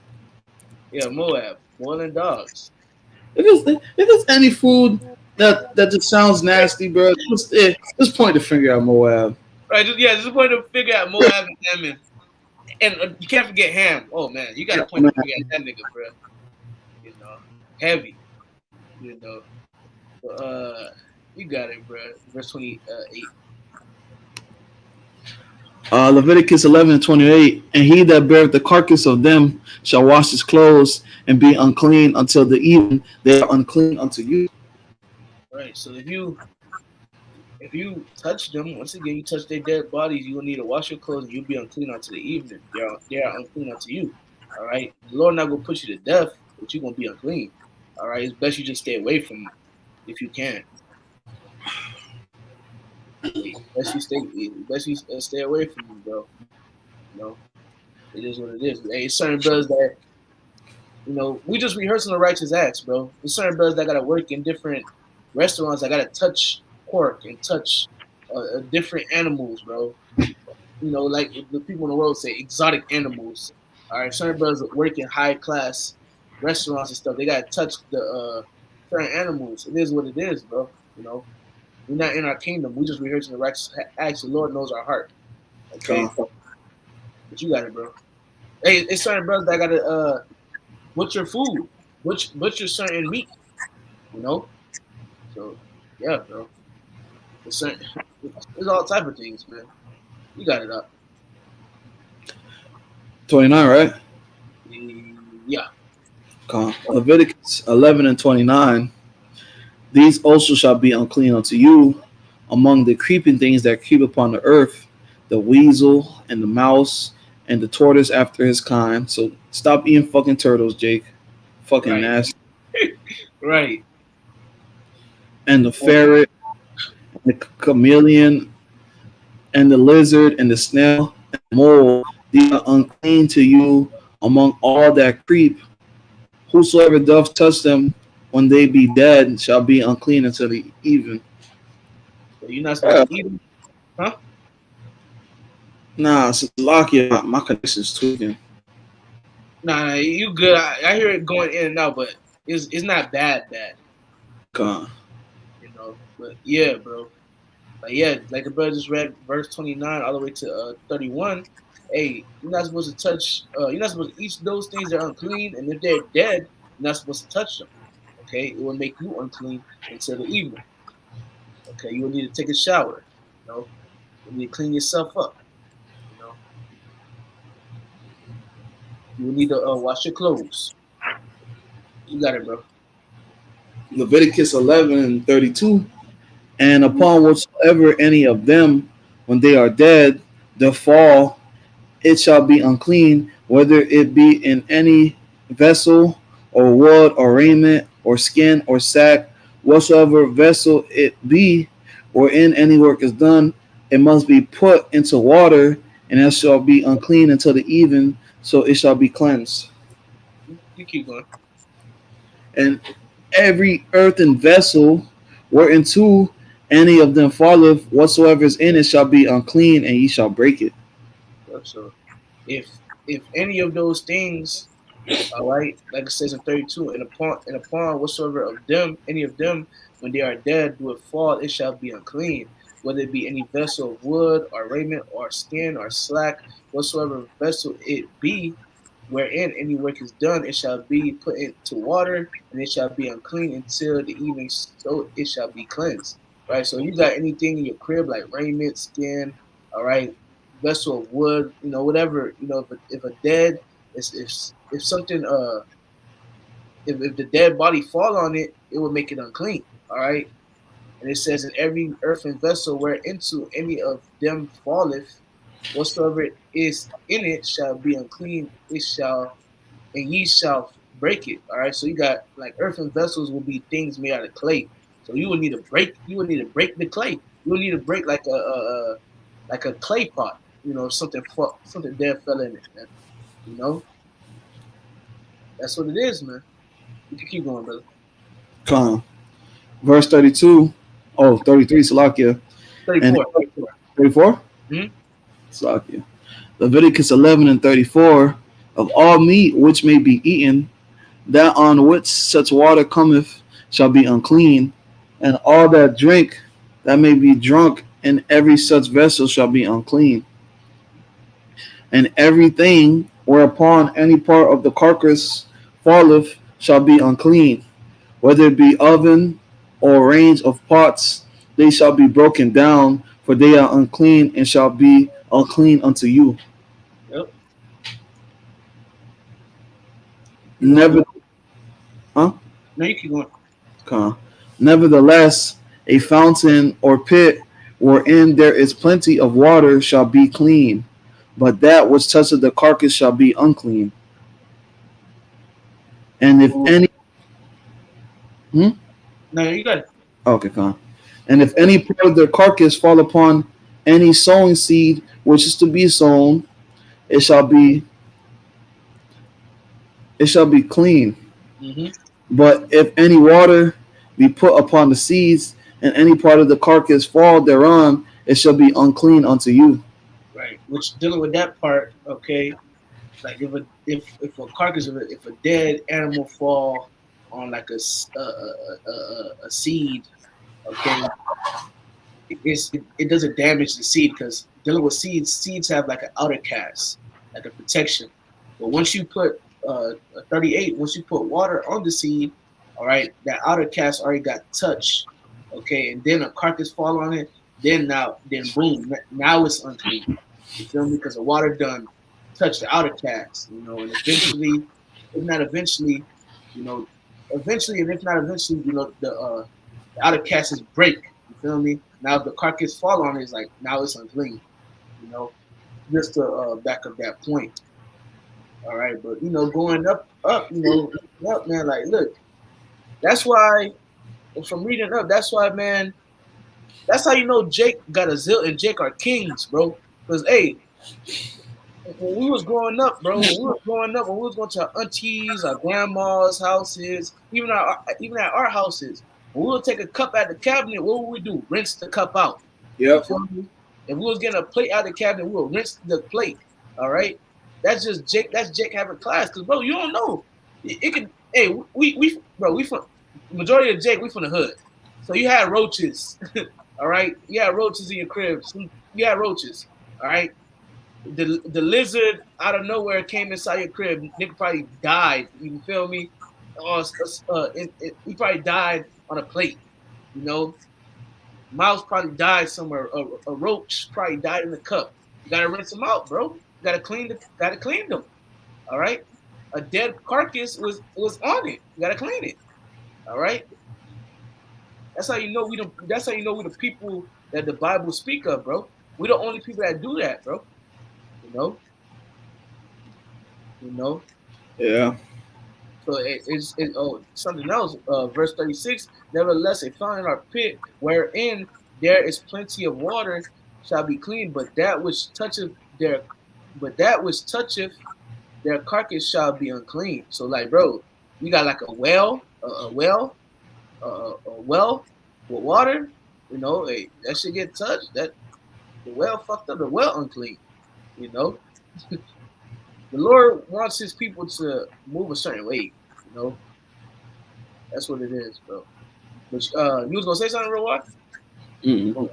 Yeah, Moab boiling dogs. If it's any food that just sounds nasty, bro, just point the finger at Moab. Right? Just a point to figure out Moab and Ammon, and you can't forget Ham. Oh man, you got to point Man, to figure out that nigga, bro. You know, heavy. You know, but, you got it, bro. Verse 28. Leviticus 11:28, and he that beareth the carcass of them shall wash his clothes and be unclean until the even. They are unclean unto you. Right. So if you touch them, once again, you touch their dead bodies, you will need to wash your clothes and you'll be unclean unto the evening. They are unclean unto you. All right. The Lord not gonna put you to death, but you're gonna be unclean. All right. It's best you just stay away from them if you can. Best you stay away from them, bro. You know, it is what it is. Hey, certain brothers that we just rehearsing the righteous acts, bro. There's certain brothers that gotta work in different restaurants. I gotta touch pork and touch different animals, bro. Like the people in the world say, exotic animals. All right, certain brothers that work in high class restaurants and stuff. They gotta touch the certain animals. It is what it is, bro. We're not in our kingdom. We just rehearsing the righteous acts. The Lord knows our heart. Okay, but you got it, bro. Hey, it's certain brothers that gotta butcher food, butcher certain meat. You know, so yeah, bro. It's certain, it's all type of things, man. You got it up. 29, right? Yeah. Leviticus 11:29. These also shall be unclean unto you among the creeping things that creep upon the earth, the weasel and the mouse and the tortoise after his kind. So stop eating fucking turtles, Jake. Fucking Right. nasty. Right. And the ferret, and the chameleon, and the lizard, and the snail, and the mole. These are unclean to you among all that creep. Whosoever doth touch them when they be dead shall be unclean until the even. So you're not supposed to eat them, huh? Nah, Slovakia, my connection's tweaking. Nah, you good. I hear it going in and out, but it's not bad. God. But yeah, bro. Like yeah, like the brother just read verse 29 all the way to 31. Hey, you're not supposed to touch. You're not supposed to eat those things that are unclean, and if they're dead, you're not supposed to touch them. Okay, it will make you unclean until the evening. Okay, you will need to take a shower. You know, you need to clean yourself up. You know, you will need to wash your clothes. You got it, bro. Leviticus 11:32. And upon whatsoever any of them, when they are dead, the fall, it shall be unclean, whether it be in any vessel, or wood, or raiment, or skin, or sack, whatsoever vessel it be, wherein any work is done, it must be put into water, and it shall be unclean until the even, so it shall be cleansed. You keep going. And every earthen vessel whereinto any of them falleth, whatsoever is in it shall be unclean, and ye shall break it. So if any of those things, all right, like it says in 32, and upon whatsoever of them, any of them, when they are dead, do it fall, it shall be unclean. Whether it be any vessel of wood or raiment or skin or slack, whatsoever vessel it be, wherein any work is done, it shall be put into water, and it shall be unclean until the evening, so it shall be cleansed. Right. So you got anything in your crib like raiment, skin, all right, vessel of wood, whatever, if a dead, if something if the dead body fall on it, it would make it unclean. All right. And it says, "In every earthen vessel whereinto any of them falleth, whatsoever is in it shall be unclean. It shall, and ye shall break it." All right. So you got like earthen vessels will be things made out of clay. So you would need to break. You would need to break the clay. You would need to break like a clay pot. You know, something dead fell in it, man. You know, that's what it is, man. You can keep going, brother. Con. Verse 32. Oh, 33, Salakia. And 34. 34. 34? Mm-hmm. Salakia. Leviticus 11 and 34. Of all meat which may be eaten, that on which such water cometh shall be unclean, and all that drink that may be drunk in every such vessel shall be unclean. And everything whereupon any part of the carcass falleth shall be unclean, whether it be oven or range of pots, they shall be broken down, for they are unclean and shall be unclean unto you. Yep. You know, Never, huh? no, you keep going. Huh. Nevertheless, a fountain or pit wherein there is plenty of water shall be clean, but that which toucheth the carcass shall be unclean. And if Ooh. any, hmm? No, you got it. Okay, fine. And if any part of the carcass fall upon any sowing seed which is to be sown, it shall be it shall be clean. Mm-hmm. But if any water be put upon the seeds, and any part of the carcass fall thereon, it shall be unclean unto you. Right. Which dealing with that part, okay. Like if a carcass of if a dead animal fall on like a seed, okay, it doesn't damage the seed because dealing with seeds have like an outer cast, like a protection. But once you put a 38, once you put water on the seed, all right, that outer cast already got touched, okay, and then a carcass fall on it, then boom, now it's unclean. You feel me? Because the water done touched the outer cast, you know, and eventually, if not eventually, you know, eventually, and if not eventually, you know, the outer cast is break. You feel me? Now if the carcass fall on it, it's like now it's unclean. You know, just to back up that point. All right, but you know, going up, you know, up, man. Like, look, that's why from reading up, that's why, man. That's how you know Jake got a zil and Jake are kings, bro. Because hey, when we was growing up, bro, when we was going to our aunties, our grandmas' houses, even at our houses, when we would take a cup out of the cabinet, what would we do? Rinse the cup out. You Yep. feel me? If we was getting a plate out of the cabinet, we would rinse the plate. All right. That's just Jake. That's Jake having class. Cause bro, you don't know. It could. Hey, we from majority of Jake. We from the hood. So you had roaches. All right. You had roaches in your crib. You had roaches. All right. The lizard out of nowhere came inside your crib. Nigga probably died. You feel me? He probably died on a plate. You know, mouse probably died somewhere. A roach probably died in the cup. You gotta rinse them out, bro. You gotta clean them. All right. A dead carcass was on it. You gotta clean it. All right. That's how you know we don't. That's how you know we the people that the Bible speak of, bro. We the only people that do that, bro. You know. You know. Yeah. So oh something else. Verse 36. Nevertheless, a fountain or pit wherein there is plenty of water shall be clean, but that which toucheth their carcass shall be unclean. So like, bro, you got like a well with water. You know, hey, that should get touched. That the well fucked up. The well unclean. You know, the Lord wants His people to move a certain way. You know, that's what it is, bro. But you was gonna say something real quick? Mm-mm.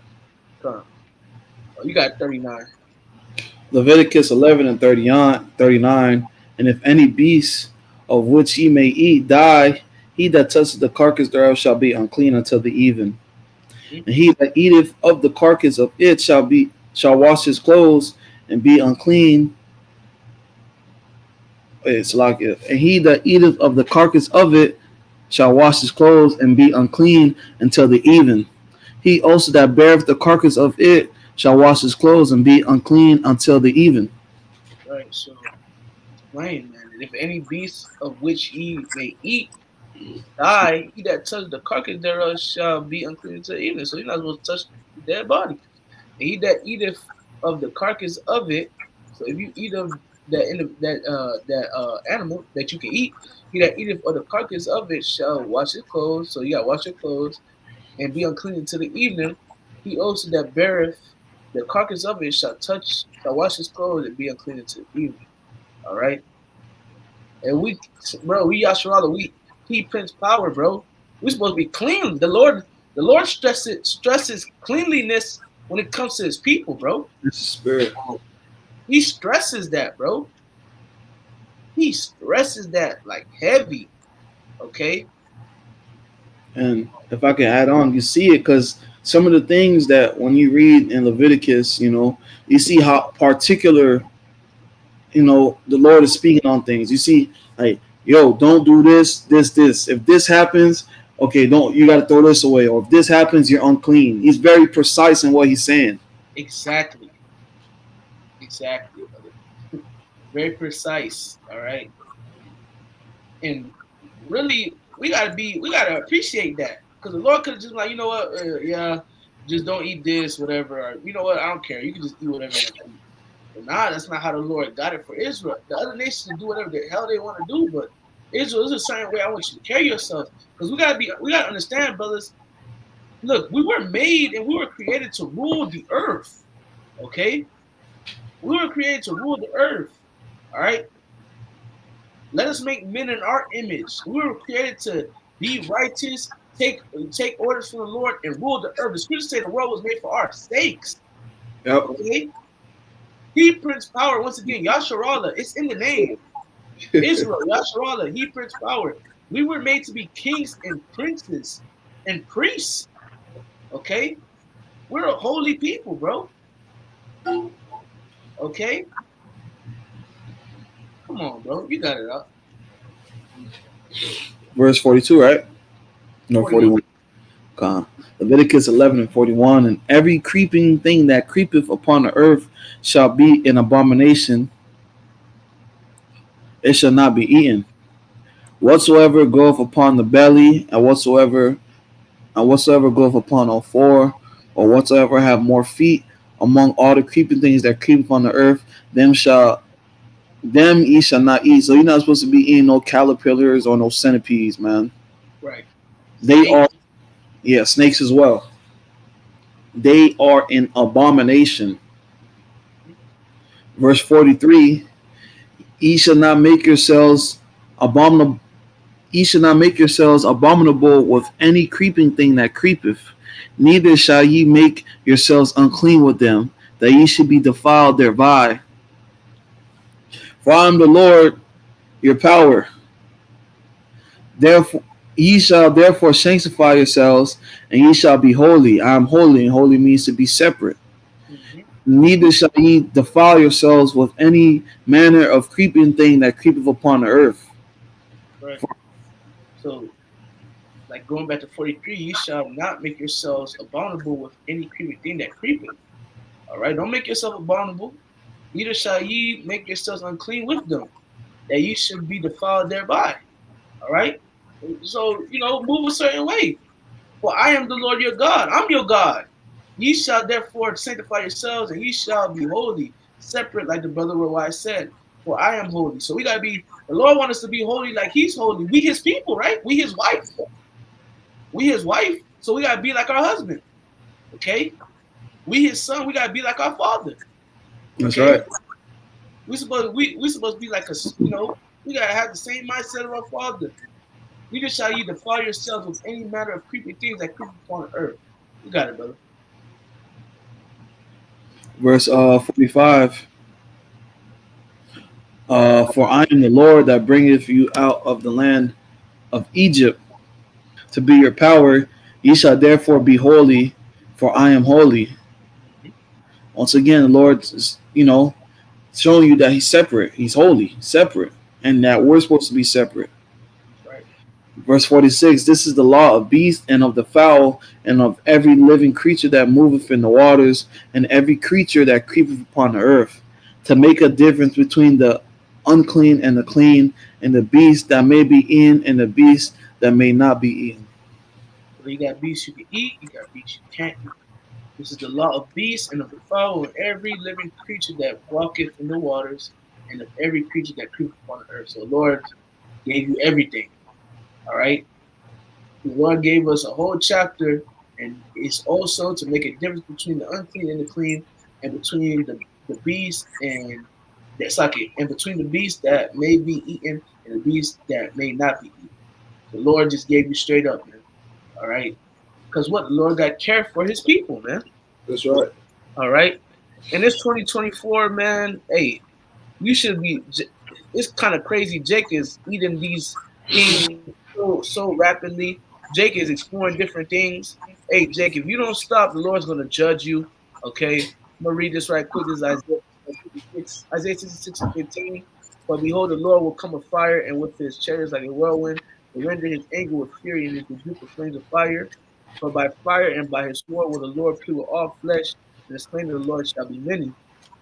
Come on. Oh, you got 39. Leviticus 11 and 39. And if any beast of which ye may eat die, he that toucheth the carcass thereof shall be unclean until the even. Hmm? And he that eateth of the carcass of it shall wash his clothes and be unclean It's like it. And he that eateth of the carcass of it shall wash his clothes and be unclean until the even. He also that beareth the carcass of it shall wash his clothes and be unclean until the even. Right. So it's plain, man. And if any beast of which ye may eat die, he that touch the carcass thereof shall be unclean until evening. So you're not supposed to touch the dead body. And he that eateth of the carcass of it, so if you eat of that animal that you can eat, he that eateth of the carcass of it shall wash his clothes. So you gotta wash your clothes and be unclean until the evening. He also that beareth the carcass of it shall wash his clothes and be unclean until the evening. All right. And we Yasharala, he Prince Power, bro. We supposed to be clean. The Lord stresses cleanliness when it comes to his people, bro. This is spirit. He stresses that, bro. He stresses that like heavy. Okay. And if I can add on, you see it because some of the things that when you read in Leviticus, you see how particular, the Lord is speaking on things. You see, like, yo, don't do this, this, this. If this happens, okay, don't you got to throw this away. Or if this happens, you're unclean. He's very precise in what he's saying. Exactly. Exactly, brother. Very precise. All right. And really, we gotta appreciate that because the Lord could have just been like, you know what, yeah, just don't eat this, whatever. Or, you know what, I don't care. You can just eat whatever you want to eat. But nah, that's not how the Lord got it for Israel. The other nations can do whatever the hell they want to do, but Israel is a certain way I want you to carry yourself because we gotta understand, brothers. Look, we were made and we were created to rule the earth. Okay, we were created to rule the earth. All right. Let us make men in our image. We were created to be righteous, take orders from the Lord, and rule the earth. The scriptures say the world was made for our sakes. Yep. Okay? He Prince Power, once again, Yasharallah, it's in the name. Israel, Yasharallah, He Prince Power. We were made to be kings and princes and priests. Okay? We're a holy people, bro. Okay? Come on, bro. You got it up. Verse 42, right? No, 41. 41. Leviticus 11 and 41. And every creeping thing that creepeth upon the earth shall be an abomination. It shall not be eaten. Whatsoever goeth upon the belly, and whatsoever goeth upon all four, or whatsoever have more feet, among all the creeping things that creep upon the earth, them ye shall not eat. So you're not supposed to be eating no caterpillars or no centipedes, man. Right. They Snake. are, yeah, snakes as well. They are an abomination. Verse 43, ye shall not make yourselves abominable. Ye shall not make yourselves abominable with any creeping thing that creepeth, neither shall ye make yourselves unclean with them, that ye should be defiled thereby. For I am the Lord your power. Therefore ye shall therefore sanctify yourselves, and ye shall be holy. I am holy, and holy means to be separate. Mm-hmm. Neither shall ye defile yourselves with any manner of creeping thing that creepeth upon the earth. Right. So like going back to 43, you shall not make yourselves abominable with any creeping thing that creepeth. All right, don't make yourself abominable. Neither shall ye make yourselves unclean with them, that ye should be defiled thereby. All right. So move a certain way. For I am the Lord your God. I'm your God. Ye shall therefore sanctify yourselves, and ye shall be holy, separate, like the brother Wise said. For I am holy. So we gotta be. The Lord wants us to be holy, like He's holy. We His people, right? We His wife. We His wife. So we gotta be like our husband. Okay. We His son. We gotta be like our father. That's Okay. right. We supposed to be like we gotta have the same mindset of our father. Neither shall you defile yourselves with any matter of creeping things that creep upon the earth. You got it, brother. Verse 45. For I am the Lord that bringeth you out of the land of Egypt to be your power. Ye shall therefore be holy, for I am holy. Mm-hmm. Once again, the Lord is, showing you that He's separate. He's holy, separate. and that we're supposed to be separate. That's right. Verse 46, this is the law of beasts and of the fowl and of every living creature that moveth in the waters and every creature that creepeth upon the earth, to make a difference between the unclean and the clean, and the beast that may be eaten and the beast that may not be eaten. So you got beasts you can eat, you got beasts you can't eat. This is the law of beasts and of the fowl and every living creature that walketh in the waters and of every creature that creepeth upon the earth. So the Lord gave you everything. All right. The Lord gave us a whole chapter, and it's also to make a difference between the unclean and the clean, and between the beast and that's like it, and between the beast that may be eaten and the beast that may not be eaten. The Lord just gave you straight up, man. All right. Because what the Lord got care for his people, man. That's right. All right. And this 2024, man, hey, you should be. It's kind of crazy. Jake is eating these things so rapidly. Jake is exploring different things. Hey, Jake, if you don't stop, the Lord's gonna judge you. Okay, I'm gonna read this right quick. This is Isaiah 66 and 15. For behold, the Lord will come with fire, and with his chariots like a whirlwind, to render his anger with fury, and his rebuke with flames of fire. For by fire and by his sword will the Lord pure all flesh, and the slain of the Lord shall be many.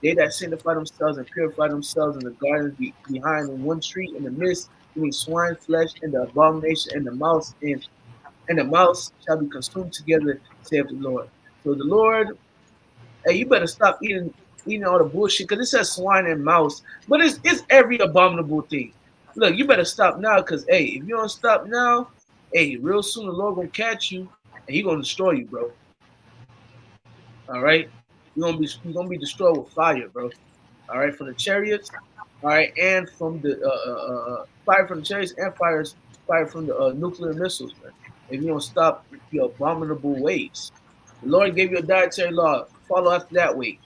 They that sanctify themselves and purify themselves in the gardens behind in one tree in the midst, eating swine flesh and the abomination and the mouse shall be consumed together, saith the Lord. So the Lord, hey, you better stop eating all the bullshit because it says swine and mouse, but it's every abominable thing. Look, you better stop now because hey, if you don't stop now, hey, real soon the Lord gonna catch you and he gonna destroy you, bro. All right, you're gonna be destroyed with fire, bro. All right, from the chariots, all right, and from the fire from the chariots and fire from the nuclear missiles, man. If you don't stop your abominable ways, the Lord gave you a dietary law. Follow after that way,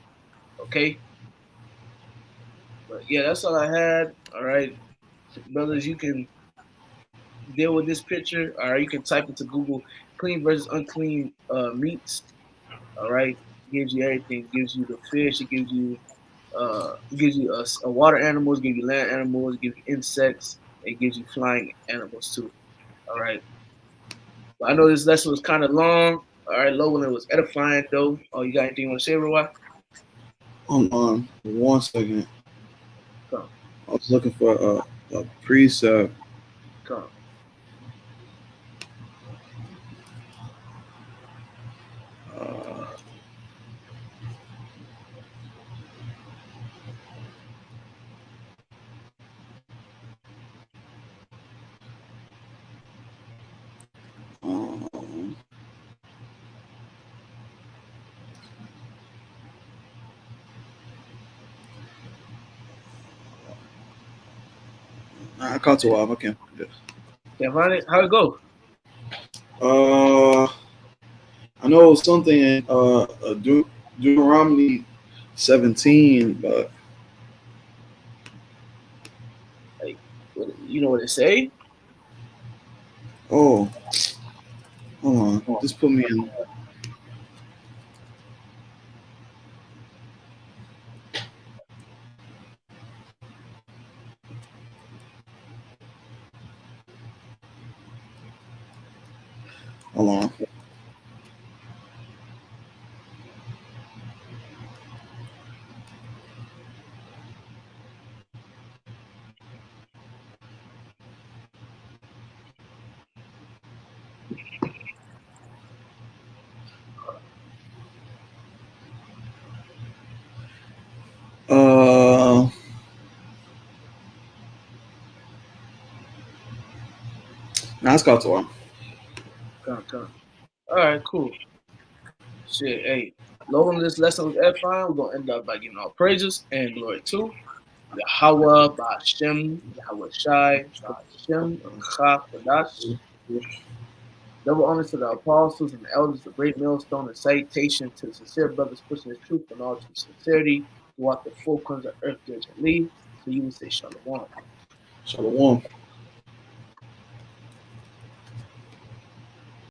okay? But yeah, that's all I had. All right, brothers, you can deal with this picture. All right, you can type into Google clean versus unclean meats. All right, it gives you everything. It gives you the fish. It gives you water animals, gives you land animals, gives you insects, it gives you flying animals too. All right. But I know this lesson was kind of long. All right, Logan, it was edifying though. Oh, you got anything you want to say, Roy? Hold on 1 second. Come, I was looking for a precept. come. Uh, um, I caught to I can't find it. Yeah, find it. How it go? Uh, I know it was something in Deuteronomy 17, but Like, you know what it say? oh, hold on. Just put me in. Hold on. Uh, now it's caught to I. Come. All right, cool. Shit, hey. Logan, this lesson was edifying. We're gonna end up by giving all praises and glory to Yahweh, Ba'ashem, Yahweh Shai, Ba'ashem, Chaf, Kadash. Double honor to the apostles and the elders, the great millstone, and salutation to the sincere brothers pushing the truth and all true sincerity throughout the four corners of earth diligently. So you would say Shalom. Shalom.